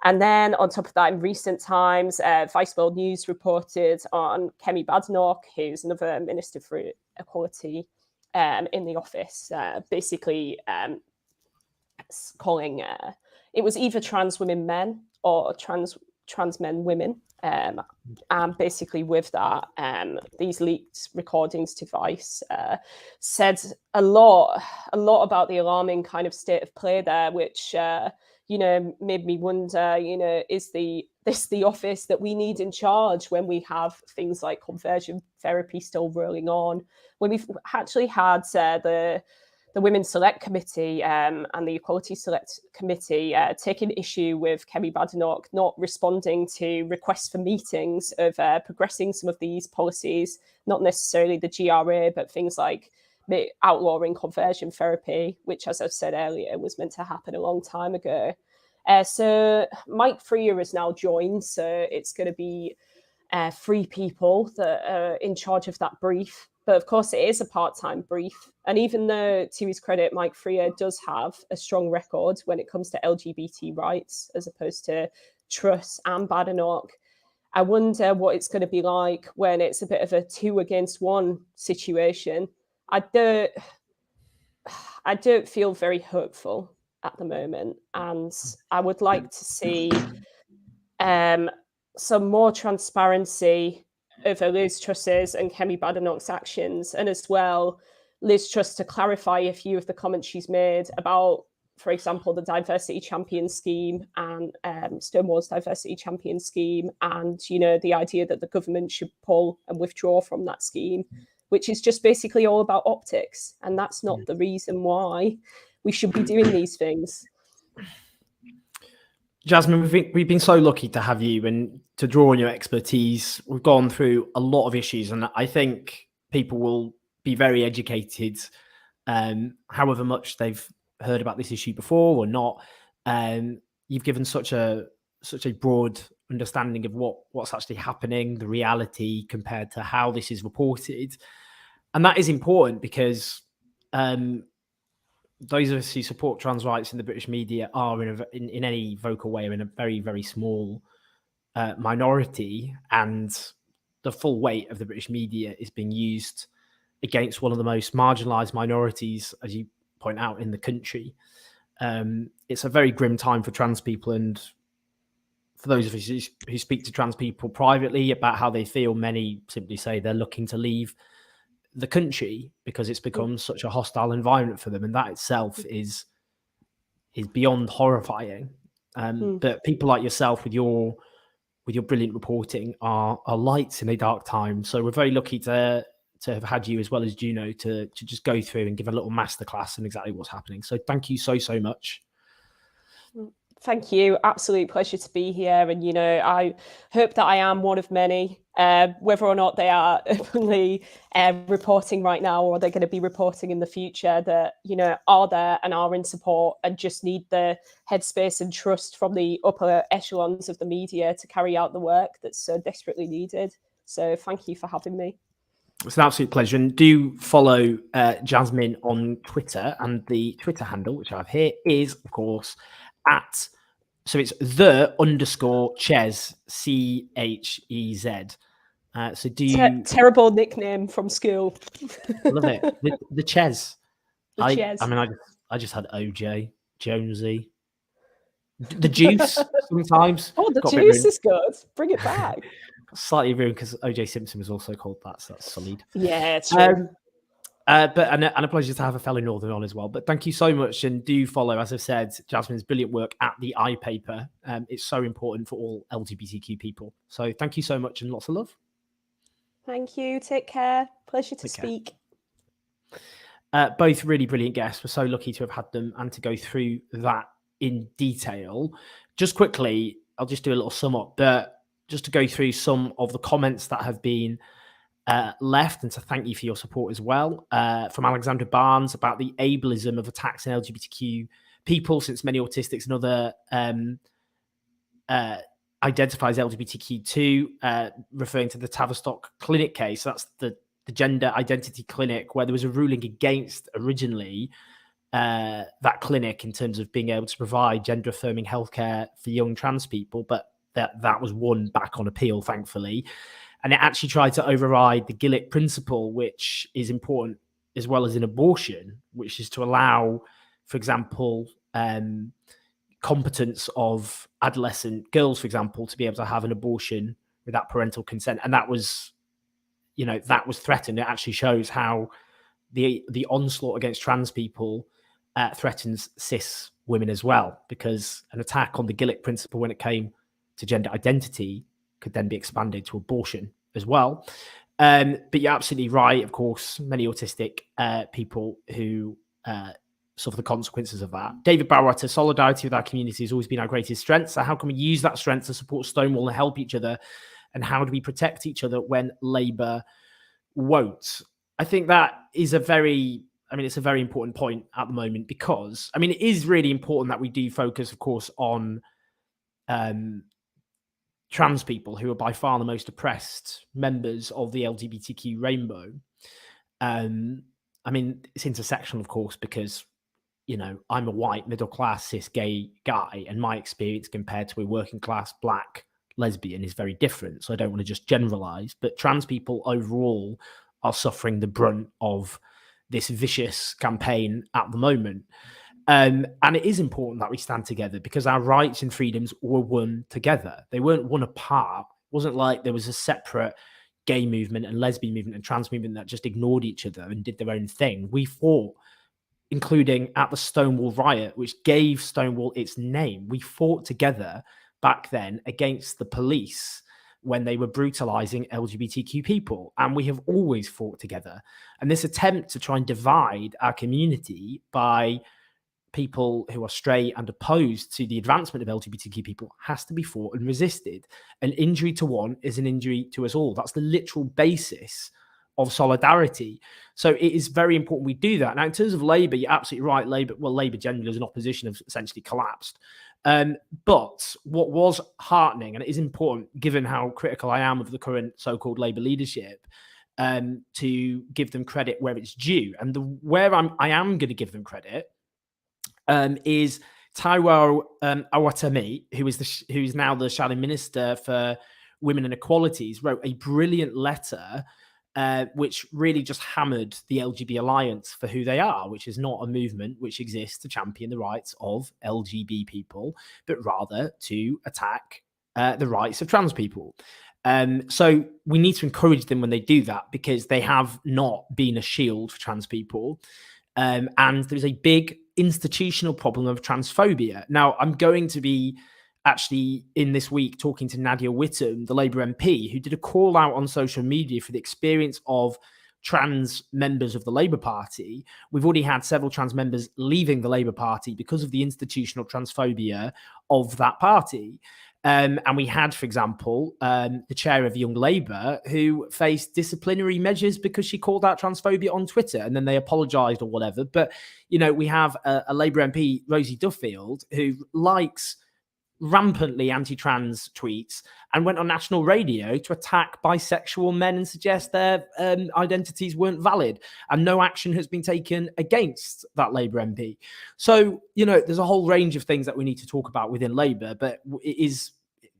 And then on top of that, in recent times, Vice World News reported on Kemi Badenoch, who's another Minister for Equality in the office, basically calling it was either trans women men or trans men women. And basically with that, these leaked recordings to Vice said a lot about the alarming kind of state of play there, which made me wonder, is this the office that we need in charge when we have things like conversion therapy still rolling on, when we've actually had the Women's Select Committee and the Equality Select Committee taking issue with Kemi Badenoch not responding to requests for meetings of progressing some of these policies, not necessarily the GRA, but things like outlawing conversion therapy, which, as I've said earlier, was meant to happen a long time ago. So Mike Freer has now joined, so it's going to be 3 people that are in charge of that brief. But of course, it is a part-time brief. And even though, to his credit, Mike Freer does have a strong record when it comes to LGBT rights, as opposed to Truss and Badenoch, I wonder what it's going to be like when it's a bit of a 2 against 1 situation. I don't feel very hopeful at the moment. And I would like to see some more transparency over Liz Truss's and Kemi Badenoch's actions, and as well Liz Truss to clarify a few of the comments she's made about, for example, the Diversity Champion Scheme and Stonewall's Diversity Champion Scheme, and the idea that the government should pull and withdraw from that scheme, which is just basically all about optics, and that's not the reason why we should be doing these things. Jasmine, we've been so lucky to have you and to draw on your expertise. We've gone through a lot of issues, and I think people will be very educated, however much they've heard about this issue before or not. You've given such a broad understanding of what's actually happening, the reality compared to how this is reported, and that is important because those of us who support trans rights in the British media are in any vocal way in a very, very small minority, and the full weight of the British media is being used against one of the most marginalised minorities, as you point out, in the country. It's a very grim time for trans people, and for those of us who speak to trans people privately about how they feel, many simply say they're looking to leave the country because it's become such a hostile environment for them, and that itself is beyond horrifying. But people like yourself, with your brilliant reporting, are lights in a dark time. So we're very lucky to have had you, as well as Juno, to just go through and give a little masterclass on exactly what's happening. So thank you so much. Thank you. Absolute pleasure to be here. And, you know, I hope that I am one of many, whether or not they are openly reporting right now, or they're going to be reporting in the future, that, you know, are there and are in support and just need the headspace and trust from the upper echelons of the media to carry out the work that's so desperately needed. So thank you for having me. It's an absolute pleasure. And do follow Jasmine on Twitter. And the Twitter handle, which I have here, is, of course, so it's _Chez, CHEZ. So do you... Terrible nickname from school. Love it. The Chez. Chez. I mean, I just had OJ, Jonesy. The Juice sometimes. Oh, the Juice is good. Bring it back. Slightly ruined because OJ Simpson was also called that, so that's solid. Yeah, it's true. But a pleasure to have a fellow Northern on as well. But thank you so much, and do follow, as I've said, Jasmine's brilliant work at the iPaper. It's so important for all LGBTQ people. So thank you so much, and lots of love. Thank you. Take care. Pleasure to speak. Both really brilliant guests. We're so lucky to have had them and to go through that in detail. Just quickly, I'll just do a little sum up, but just to go through some of the comments that have been left, and to thank you for your support as well, from Alexandra Barnes about the ableism of attacks on LGBTQ people, since many autistics and other identifies LGBTQ2, referring to the Tavistock Clinic case. That's the gender identity clinic, where there was a ruling against originally that clinic in terms of being able to provide gender affirming healthcare for young trans people, but that was won back on appeal, thankfully. And it actually tried to override the Gillick principle, which is important as well as in abortion, which is to allow, for example, competence of adolescent girls, for example, to be able to have an abortion without parental consent. And that was, you know, that was threatened. It actually shows how the onslaught against trans people threatens cis women as well, because an attack on the Gillick principle when it came to gender identity could then be expanded to abortion as well. But you're absolutely right. Of course, many autistic people who suffer the consequences of that. David Barwater, solidarity with our community has always been our greatest strength. So how can we use that strength to support Stonewall and help each other? And how do we protect each other when Labour won't? I think that is it's a very important point at the moment, because, I mean, it is really important that we do focus, of course, on trans people, who are by far the most oppressed members of the LGBTQ rainbow. I mean, it's intersectional, of course, because, you know, I'm a white, middle-class, cis, gay guy, and my experience compared to a working-class, black lesbian is very different. So I don't want to just generalize, but trans people overall are suffering the brunt of this vicious campaign at the moment. And it is important that we stand together, because our rights and freedoms were won together. They weren't won apart. It wasn't like there was a separate gay movement and lesbian movement and trans movement that just ignored each other and did their own thing. We fought, including at the Stonewall riot, which gave Stonewall its name. We fought together back then against the police when they were brutalizing LGBTQ people. And we have always fought together. And this attempt to try and divide our community by people who are straight and opposed to the advancement of LGBTQ people has to be fought and resisted. An injury to one is an injury to us all. That's the literal basis of solidarity. So it is very important we do that. Now, in terms of Labour, you're absolutely right. Labour generally as an opposition have essentially collapsed. But what was heartening, and it is important given how critical I am of the current so-called Labour leadership, to give them credit where it's due. And where I am going to give them credit is Taiwo Awatami, who's now the Shadow Minister for Women and Equalities, wrote a brilliant letter which really just hammered the LGB Alliance for who they are, which is not a movement which exists to champion the rights of LGB people, but rather to attack the rights of trans people. So we need to encourage them when they do that, because they have not been a shield for trans people. And there's a big institutional problem of transphobia. Now, I'm going to be actually in this week talking to Nadia Whittome, the Labour MP, who did a call out on social media for the experience of trans members of the Labour Party. We've already had several trans members leaving the Labour Party because of the institutional transphobia of that party. And we had, for example, the chair of Young Labour, who faced disciplinary measures because she called out transphobia on Twitter, and then they apologised or whatever. But, you know, we have a Labour MP, Rosie Duffield, who likes rampantly anti-trans tweets and went on national radio to attack bisexual men and suggest their identities weren't valid, and no action has been taken against that Labour MP. So, you know, there's a whole range of things that we need to talk about within Labour, but it is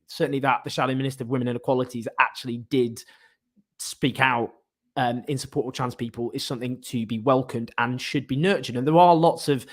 certainly that the Shadow Minister of Women and Equalities actually did speak out in support of trans people is something to be welcomed and should be nurtured. And there are lots of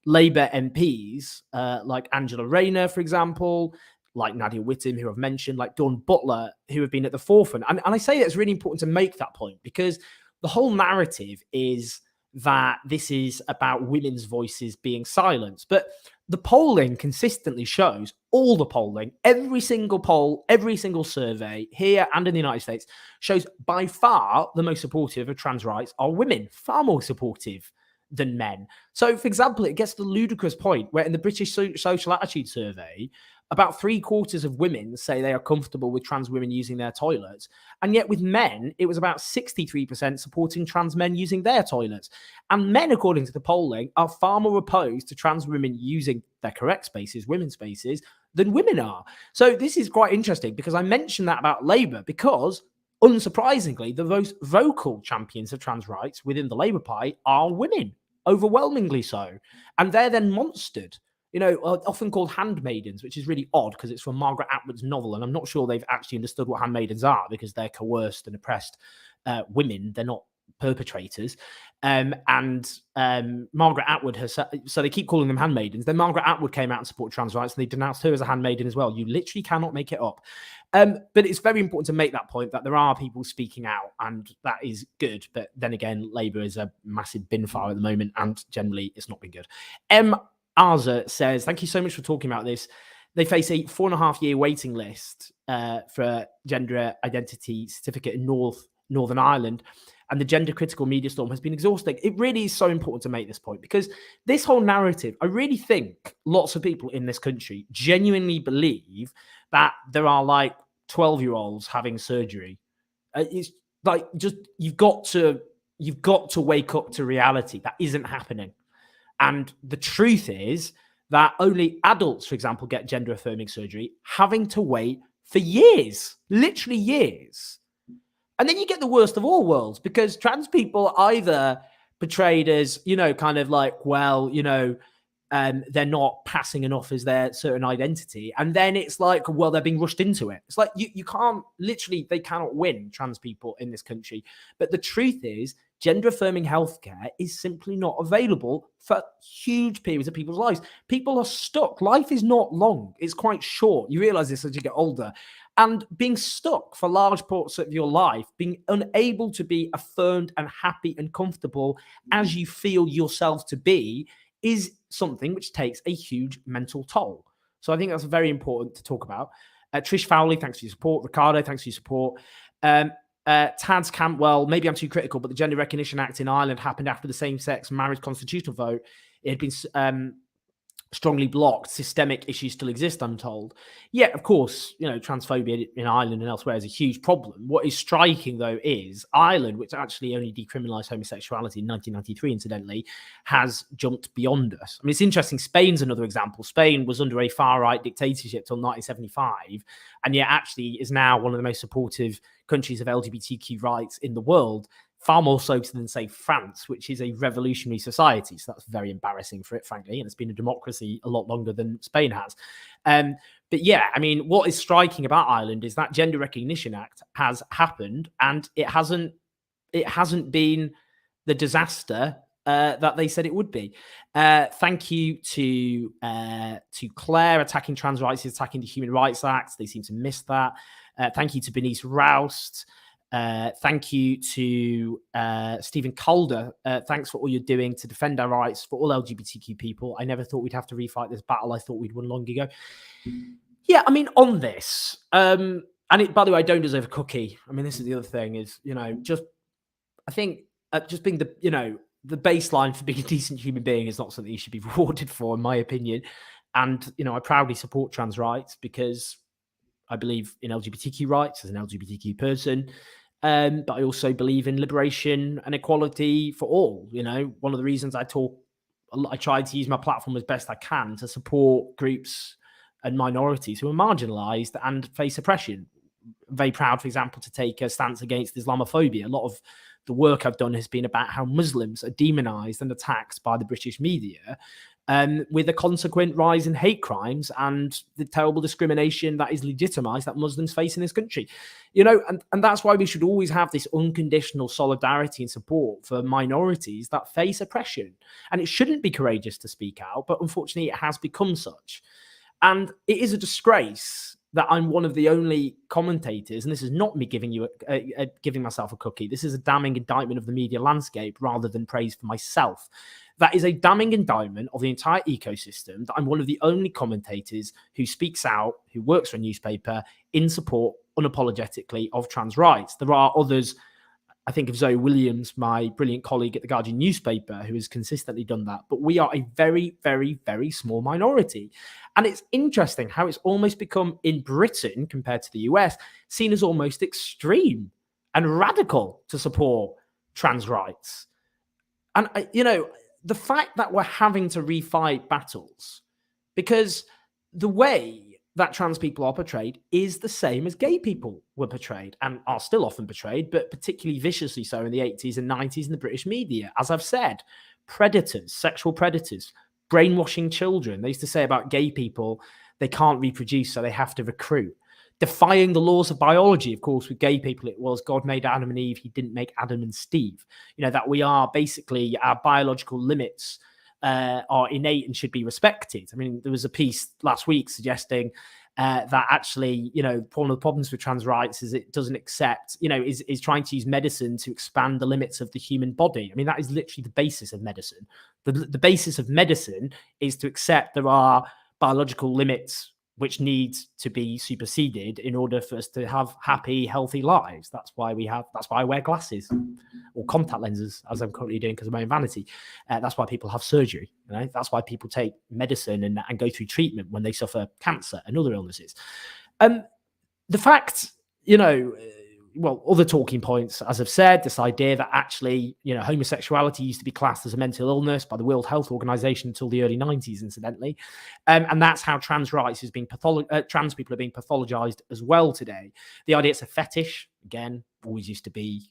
Labour MPs, like Angela Rayner, for example, like Nadia Whittome, who I've mentioned, like Dawn Butler, who have been at the forefront. And I say that it's really important to make that point, because the whole narrative is that this is about women's voices being silenced. But the polling consistently shows, all the polling, every single poll, every single survey here and in the United States shows by far the most supportive of trans rights are women, far more supportive than men. So, for example, it gets to the ludicrous point where in the British Social Attitude Survey, about 3/4 of women say they are comfortable with trans women using their toilets. And yet with men, it was about 63% supporting trans men using their toilets. And men, according to the polling, are far more opposed to trans women using their correct spaces, women's spaces, than women are. So this is quite interesting, because I mentioned that about Labour, because unsurprisingly, the most vocal champions of trans rights within the Labour Party are women, overwhelmingly so. And they're then monstered, you know, often called handmaidens, which is really odd because it's from Margaret Atwood's novel. And I'm not sure they've actually understood what handmaidens are, because they're coerced and oppressed women. They're not perpetrators. Margaret Atwood has, so they keep calling them handmaidens. Then Margaret Atwood came out and supported trans rights, and they denounced her as a handmaiden as well. You literally cannot make it up. But it's very important to make that point, that there are people speaking out, and that is good. But then again, Labour is a massive bin fire at the moment, and generally it's not been good. Arza says, thank you so much for talking about this. They face a 4.5-year waiting list for a gender identity certificate in Northern Ireland. And the gender critical media storm has been exhausting. It really is so important to make this point, because this whole narrative, I really think lots of people in this country genuinely believe that there are like 12-year-olds having surgery. It's like, just, you've got to wake up to reality. That isn't happening. And the truth is that only adults, for example, get gender affirming surgery, having to wait for years, literally years. And then you get the worst of all worlds, because trans people are either portrayed as, you know, kind of like, well, you know, they're not passing enough as their certain identity. And then it's like, well, they're being rushed into it. It's like, you can't, literally, they cannot win, trans people in this country. But the truth is, gender affirming healthcare is simply not available for huge periods of people's lives. People are stuck. Life is not long. It's quite short. You realize this as you get older. And being stuck for large parts of your life, being unable to be affirmed and happy and comfortable as you feel yourself to be, is something which takes a huge mental toll. So I think that's very important to talk about. Trish Fowley, thanks for your support. Ricardo, thanks for your support. Tads Campwell, maybe I'm too critical, but the Gender Recognition Act in Ireland happened after the same-sex marriage constitutional vote. It had been strongly blocked. Systemic issues still exist, I'm told. Yeah, of course, you know, transphobia in Ireland and elsewhere is a huge problem. What is striking, though, is Ireland, which actually only decriminalised homosexuality in 1993, incidentally, has jumped beyond us. I mean, it's interesting. Spain's another example. Spain was under a far-right dictatorship till 1975, and yet actually is now one of the most supportive countries of LGBTQ rights in the world, far more so than, say, France, which is a revolutionary society. So that's very embarrassing for it, frankly. And it's been a democracy a lot longer than Spain has. But yeah, I mean, what is striking about Ireland is that Gender Recognition Act has happened, and it hasn't it hasn't been the disaster that they said it would be. Thank you to Claire. Attacking trans rights is attacking the Human Rights Act. They seem to miss that. Thank you to Bernice Roust. Thank you to Stephen Calder. Thanks for all you're doing to defend our rights for all LGBTQ people. I never thought we'd have to refight this battle. I thought we'd won long ago. Yeah, I mean, on this, and by the way, I don't deserve a cookie. I mean, this is the other thing is, I think just being the baseline for being a decent human being is not something you should be rewarded for, in my opinion. And, I proudly support trans rights because I believe in LGBTQ rights as an LGBTQ person. But I also believe in liberation and equality for all. One of the reasons I try to use my platform as best I can to support groups and minorities who are marginalized and face oppression. I'm very proud, for example, to take a stance against Islamophobia. A lot of the work I've done has been about how Muslims are demonized and attacked by the British media, with a consequent rise in hate crimes and the terrible discrimination that is legitimized that Muslims face in this country. And that's why we should always have this unconditional solidarity and support for minorities that face oppression. And it shouldn't be courageous to speak out, but unfortunately it has become such. And it is a disgrace that I'm one of the only commentators, and this is not me giving myself a cookie. This is a damning indictment of the media landscape rather than praise for myself. That is a damning indictment of the entire ecosystem, that I'm one of the only commentators who speaks out, who works for a newspaper in support unapologetically of trans rights. There are others. I think of Zoe Williams, my brilliant colleague at the Guardian newspaper, who has consistently done that. But we are a very, very, very small minority. And it's interesting how it's almost become, in Britain, compared to the US, seen as almost extreme and radical to support trans rights. And, the fact that we're having to refight battles, because the way that trans people are portrayed is the same as gay people were portrayed and are still often portrayed, but particularly viciously so in the 80s and 90s in the British media. As I've said, predators, sexual predators, brainwashing children. They used to say about gay people, they can't reproduce, so they have to recruit. Defying the laws of biology. Of course, with gay people, it was God made Adam and Eve, he didn't make Adam and Steve. That we are basically, our biological limits are innate and should be respected. I mean, there was a piece last week suggesting that actually, one of the problems with trans rights is it doesn't accept, is trying to use medicine to expand the limits of the human body. I mean, that is literally the basis of medicine. The basis of medicine is to accept there are biological limits which need to be superseded in order for us to have happy, healthy lives. That's why I wear glasses or contact lenses, as I'm currently doing because of my own vanity. That's why people have surgery. That's why people take medicine and go through treatment when they suffer cancer and other illnesses. The fact, other talking points, as I've said, this idea that actually, homosexuality used to be classed as a mental illness by the World Health Organization until the early 90s, incidentally. And that's how trans rights is being trans people are being pathologized as well today. The idea it's a fetish, again, always used to be,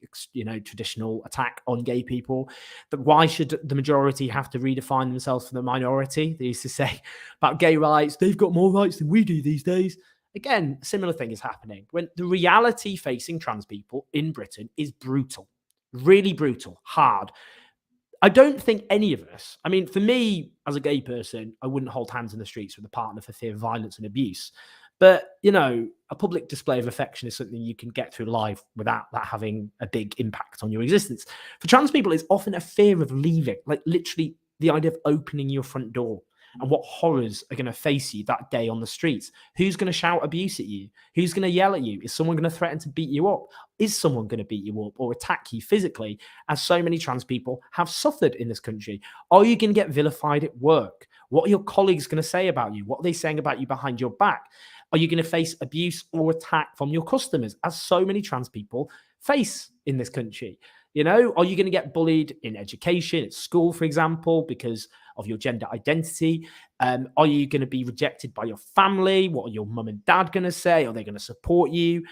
traditional attack on gay people. But why should the majority have to redefine themselves for the minority? They used to say about gay rights, they've got more rights than we do these days. Again, a similar thing is happening when the reality facing trans people in Britain is brutal, really brutal, hard. I don't think any of us, I mean, for me, as a gay person, I wouldn't hold hands in the streets with a partner for fear of violence and abuse. But, a public display of affection is something you can get through life without that having a big impact on your existence. For trans people, it's often a fear of leaving, like literally the idea of opening your front door. And what horrors are going to face you that day on the streets? Who's going to shout abuse at you? Who's going to yell at you? Is someone going to threaten to beat you up? Is someone going to beat you up or attack you physically, as so many trans people have suffered in this country? Are you going to get vilified at work? What are your colleagues going to say about you? What are they saying about you behind your back? Are you going to face abuse or attack from your customers, as so many trans people face in this country? Are you going to get bullied in education, at school, for example, because of your gender identity? Are you going to be rejected by your family? What are your mum and dad going to say? Are they going to support you?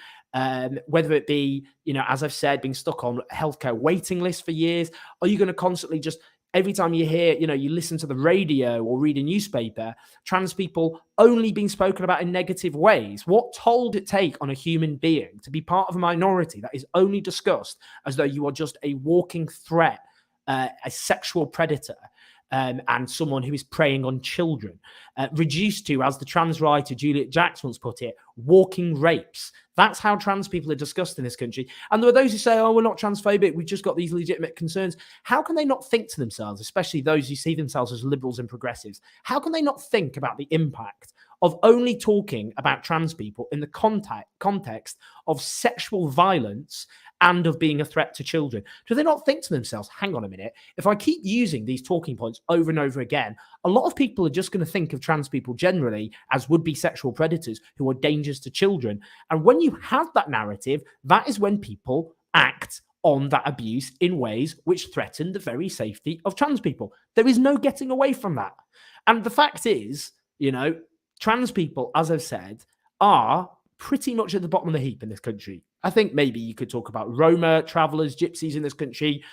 Whether it be, as I've said, being stuck on healthcare waiting lists for years, are you going to constantly just every time you hear, you listen to the radio or read a newspaper, trans people only being spoken about in negative ways. What toll did it take on a human being to be part of a minority that is only discussed as though you are just a walking threat, a sexual predator, and someone who is preying on children, reduced to, as the trans writer Juliet Jacks once put it, walking rapes. That's how trans people are discussed in this country. And there are those who say, oh, we're not transphobic, we've just got these legitimate concerns. How can they not think to themselves, especially those who see themselves as liberals and progressives, how can they not think about the impact of only talking about trans people in the context of sexual violence and of being a threat to children? Do they not think to themselves, hang on a minute, if I keep using these talking points over and over again, a lot of people are just going to think of trans people generally as would-be sexual predators who are dangerous to children. And when you have that narrative, that is when people act on that abuse in ways which threaten the very safety of trans people. There is no getting away from that. And the fact is, trans people, as I've said, are pretty much at the bottom of the heap in this country. I think maybe you could talk about Roma, travellers, gypsies in this country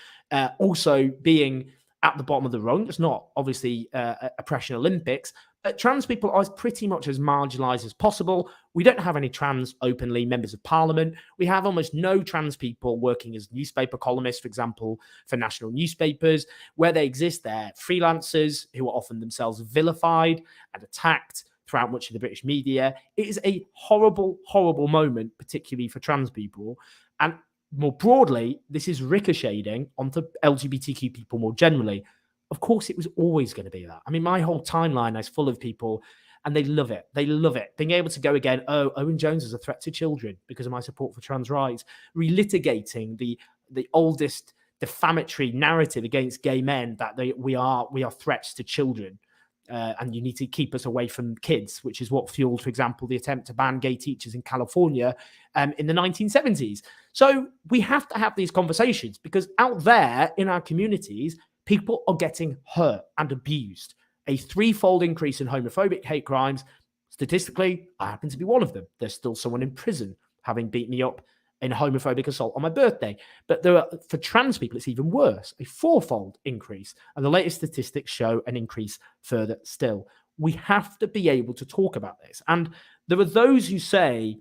also being at the bottom of the rung. It's not obviously oppression Olympics, but trans people are pretty much as marginalised as possible. We don't have any trans openly members of parliament. We have almost no trans people working as newspaper columnists, for example, for national newspapers. Where they exist, they're freelancers who are often themselves vilified and attacked throughout much of the British media. It is a horrible, horrible moment, particularly for trans people. And more broadly, this is ricocheting onto LGBTQ people more generally. Of course, it was always going to be that. I mean, my whole timeline is full of people, and they love it. They love it. Being able to go again, oh, Owen Jones is a threat to children because of my support for trans rights, relitigating the oldest defamatory narrative against gay men that we are threats to children. And you need to keep us away from kids, which is what fueled, for example, the attempt to ban gay teachers in California in the 1970s. So we have to have these conversations because out there in our communities, people are getting hurt and abused. A threefold increase in homophobic hate crimes. Statistically, I happen to be one of them. There's still someone in prison having beat me up in homophobic assault on my birthday. But for trans people, it's even worse, a fourfold increase. And the latest statistics show an increase further still. We have to be able to talk about this. And there are those who say,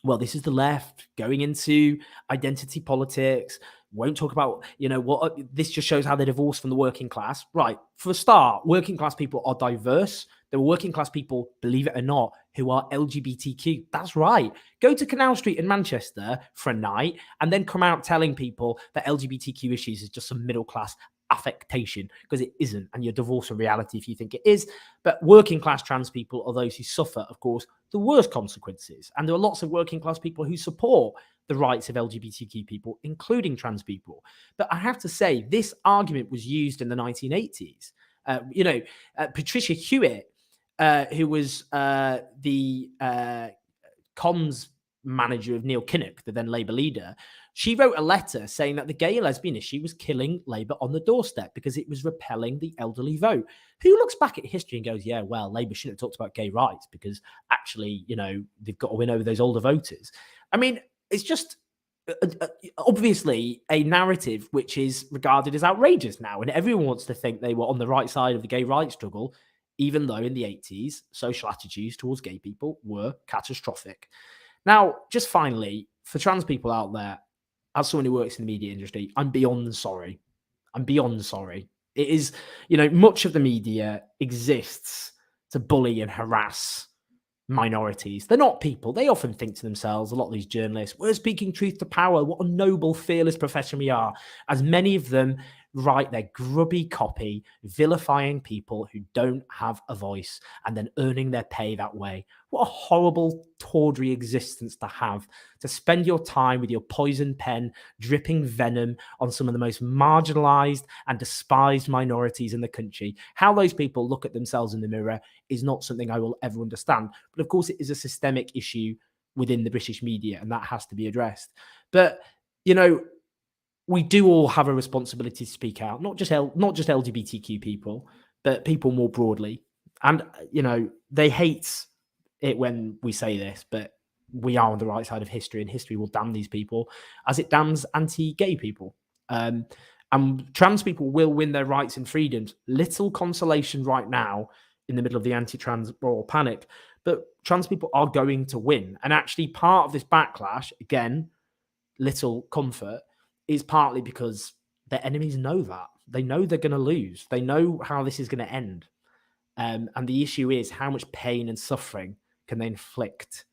well, this is the left going into identity politics, won't talk about, what this just shows how they're divorced from the working class. Right. For a start, working class people are diverse. There are working class people, believe it or not, who are LGBTQ. That's right. Go to Canal Street in Manchester for a night and then come out telling people that LGBTQ issues is just some middle class affectation, because it isn't, and you're divorced from reality if you think it is. But working class trans people are those who suffer, of course, the worst consequences. And there are lots of working class people who support the rights of LGBTQ people, including trans people. But I have to say, this argument was used in the 1980s. Patricia Hewitt, who was the comms manager of Neil Kinnock, the then Labour leader, she wrote a letter saying that the gay and lesbian issue was killing Labour on the doorstep because it was repelling the elderly vote. Who looks back at history and goes, yeah, well, Labour shouldn't have talked about gay rights because actually, they've got to win over those older voters. I mean, it's just obviously a narrative which is regarded as outrageous now, and everyone wants to think they were on the right side of the gay rights struggle, even though in the 80s, social attitudes towards gay people were catastrophic. Now, just finally, for trans people out there, as someone who works in the media industry, I'm beyond sorry. I'm beyond sorry. It is, much of the media exists to bully and harass minorities. They're not people. They often think to themselves, a lot of these journalists, we're speaking truth to power. What a noble, fearless profession we are. As many of them write their grubby copy, vilifying people who don't have a voice and then earning their pay that way. What a horrible, tawdry existence to have, to spend your time with your poison pen dripping venom on some of the most marginalized and despised minorities in the country. How those people look at themselves in the mirror is not something I will ever understand. But of course, it is a systemic issue within the British media, and that has to be addressed. But, we do all have a responsibility to speak out, not just LGBTQ people, but people more broadly. And, they hate it when we say this, but we are on the right side of history, and history will damn these people as it damns anti-gay people. And And trans people will win their rights and freedoms. Little consolation right now in the middle of the anti-transmoral panic, but trans people are going to win. And actually part of this backlash, again, little comfort, is partly because their enemies know that. They know they're going to lose. They know how this is going to end. And the issue is, how much pain and suffering can they inflict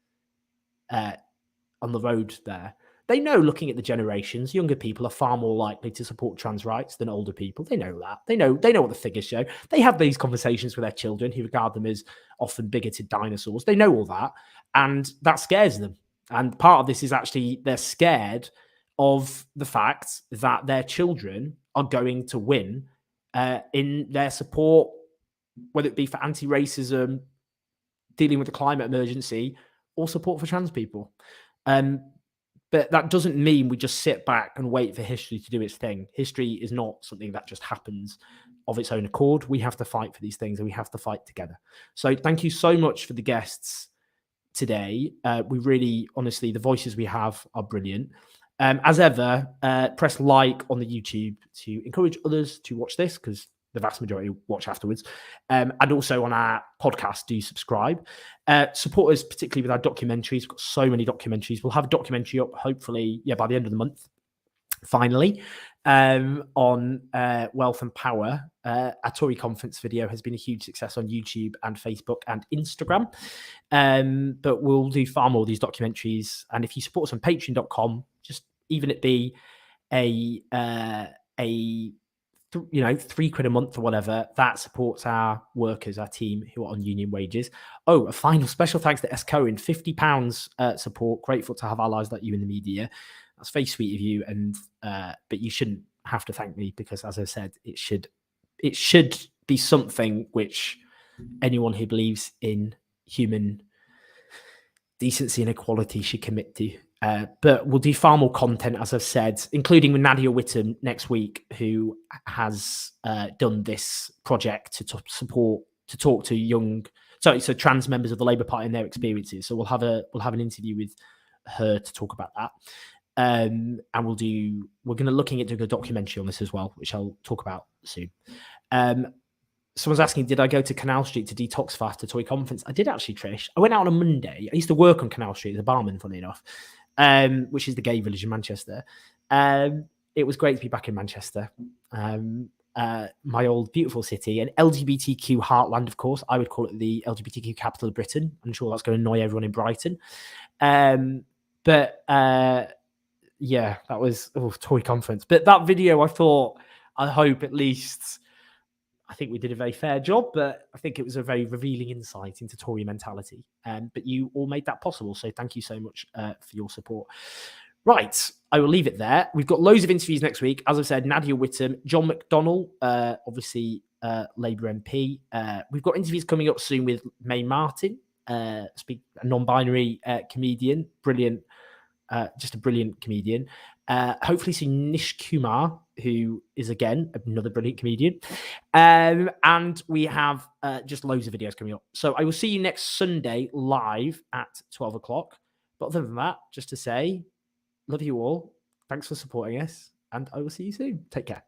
on the road there? They know, looking at the generations, younger people are far more likely to support trans rights than older people. They know that. They know what the figures show. They have these conversations with their children who regard them as often bigoted dinosaurs. They know all that, and that scares them. And part of this is actually they're scared of the fact that their children are going to win in their support, whether it be for anti-racism, dealing with the climate emergency, or support for trans people. But that doesn't mean we just sit back and wait for history to do its thing. History is not something that just happens of its own accord. We have to fight for these things, and we have to fight together. So thank you so much for the guests today. We really, honestly, the voices we have are brilliant. As ever, press like on the YouTube to encourage others to watch this, because the vast majority watch afterwards. And also on our podcast, do subscribe. Support us, particularly with our documentaries. We've got so many documentaries. We'll have a documentary up, hopefully, by the end of the month, finally, on wealth and power. Our Tory conference video has been a huge success on YouTube and Facebook and Instagram. But we'll do far more of these documentaries. And if you support us on patreon.com, just even it be a £3 a month or whatever, that supports our workers, our team who are on union wages. Oh, a final special thanks to S. Cohen, £50 support. Grateful to have allies like you in the media. That's very sweet of you, and but you shouldn't have to thank me, because, as I said, it should be something which anyone who believes in human decency and equality should commit to. But we'll do far more content, as I've said, including with Nadia Whittam next week, who has done this project to talk to trans members of the Labour Party and their experiences. So we'll have an interview with her to talk about that. And we're going to looking at doing a documentary on this as well, which I'll talk about soon. Someone's asking, did I go to Canal Street to detox fast to Tory conference? I did actually, Trish. I went out on a Monday. I used to work on Canal Street as a barman, funny enough, which is the gay village in Manchester. It was great to be back in Manchester, my old beautiful city, an LGBTQ heartland, of course. I would call it the LGBTQ capital of Britain. I'm sure that's going to annoy everyone in Brighton. But yeah, that was Tory conference. But that video, I hope at least, I think we did a very fair job, but I think it was a very revealing insight into Tory mentality. But you all made that possible. So thank you so much for your support. Right, I will leave it there. We've got loads of interviews next week. As I said, Nadia Whittam, John McDonnell, obviously Labour MP. We've got interviews coming up soon with Mae Martin, a non-binary comedian, brilliant, just a brilliant comedian. Hopefully see Nish Kumar, who is, again, another brilliant comedian. And we have just loads of videos coming up. So I will see you next Sunday live at 12 o'clock. But other than that, just to say, love you all. Thanks for supporting us. And I will see you soon. Take care.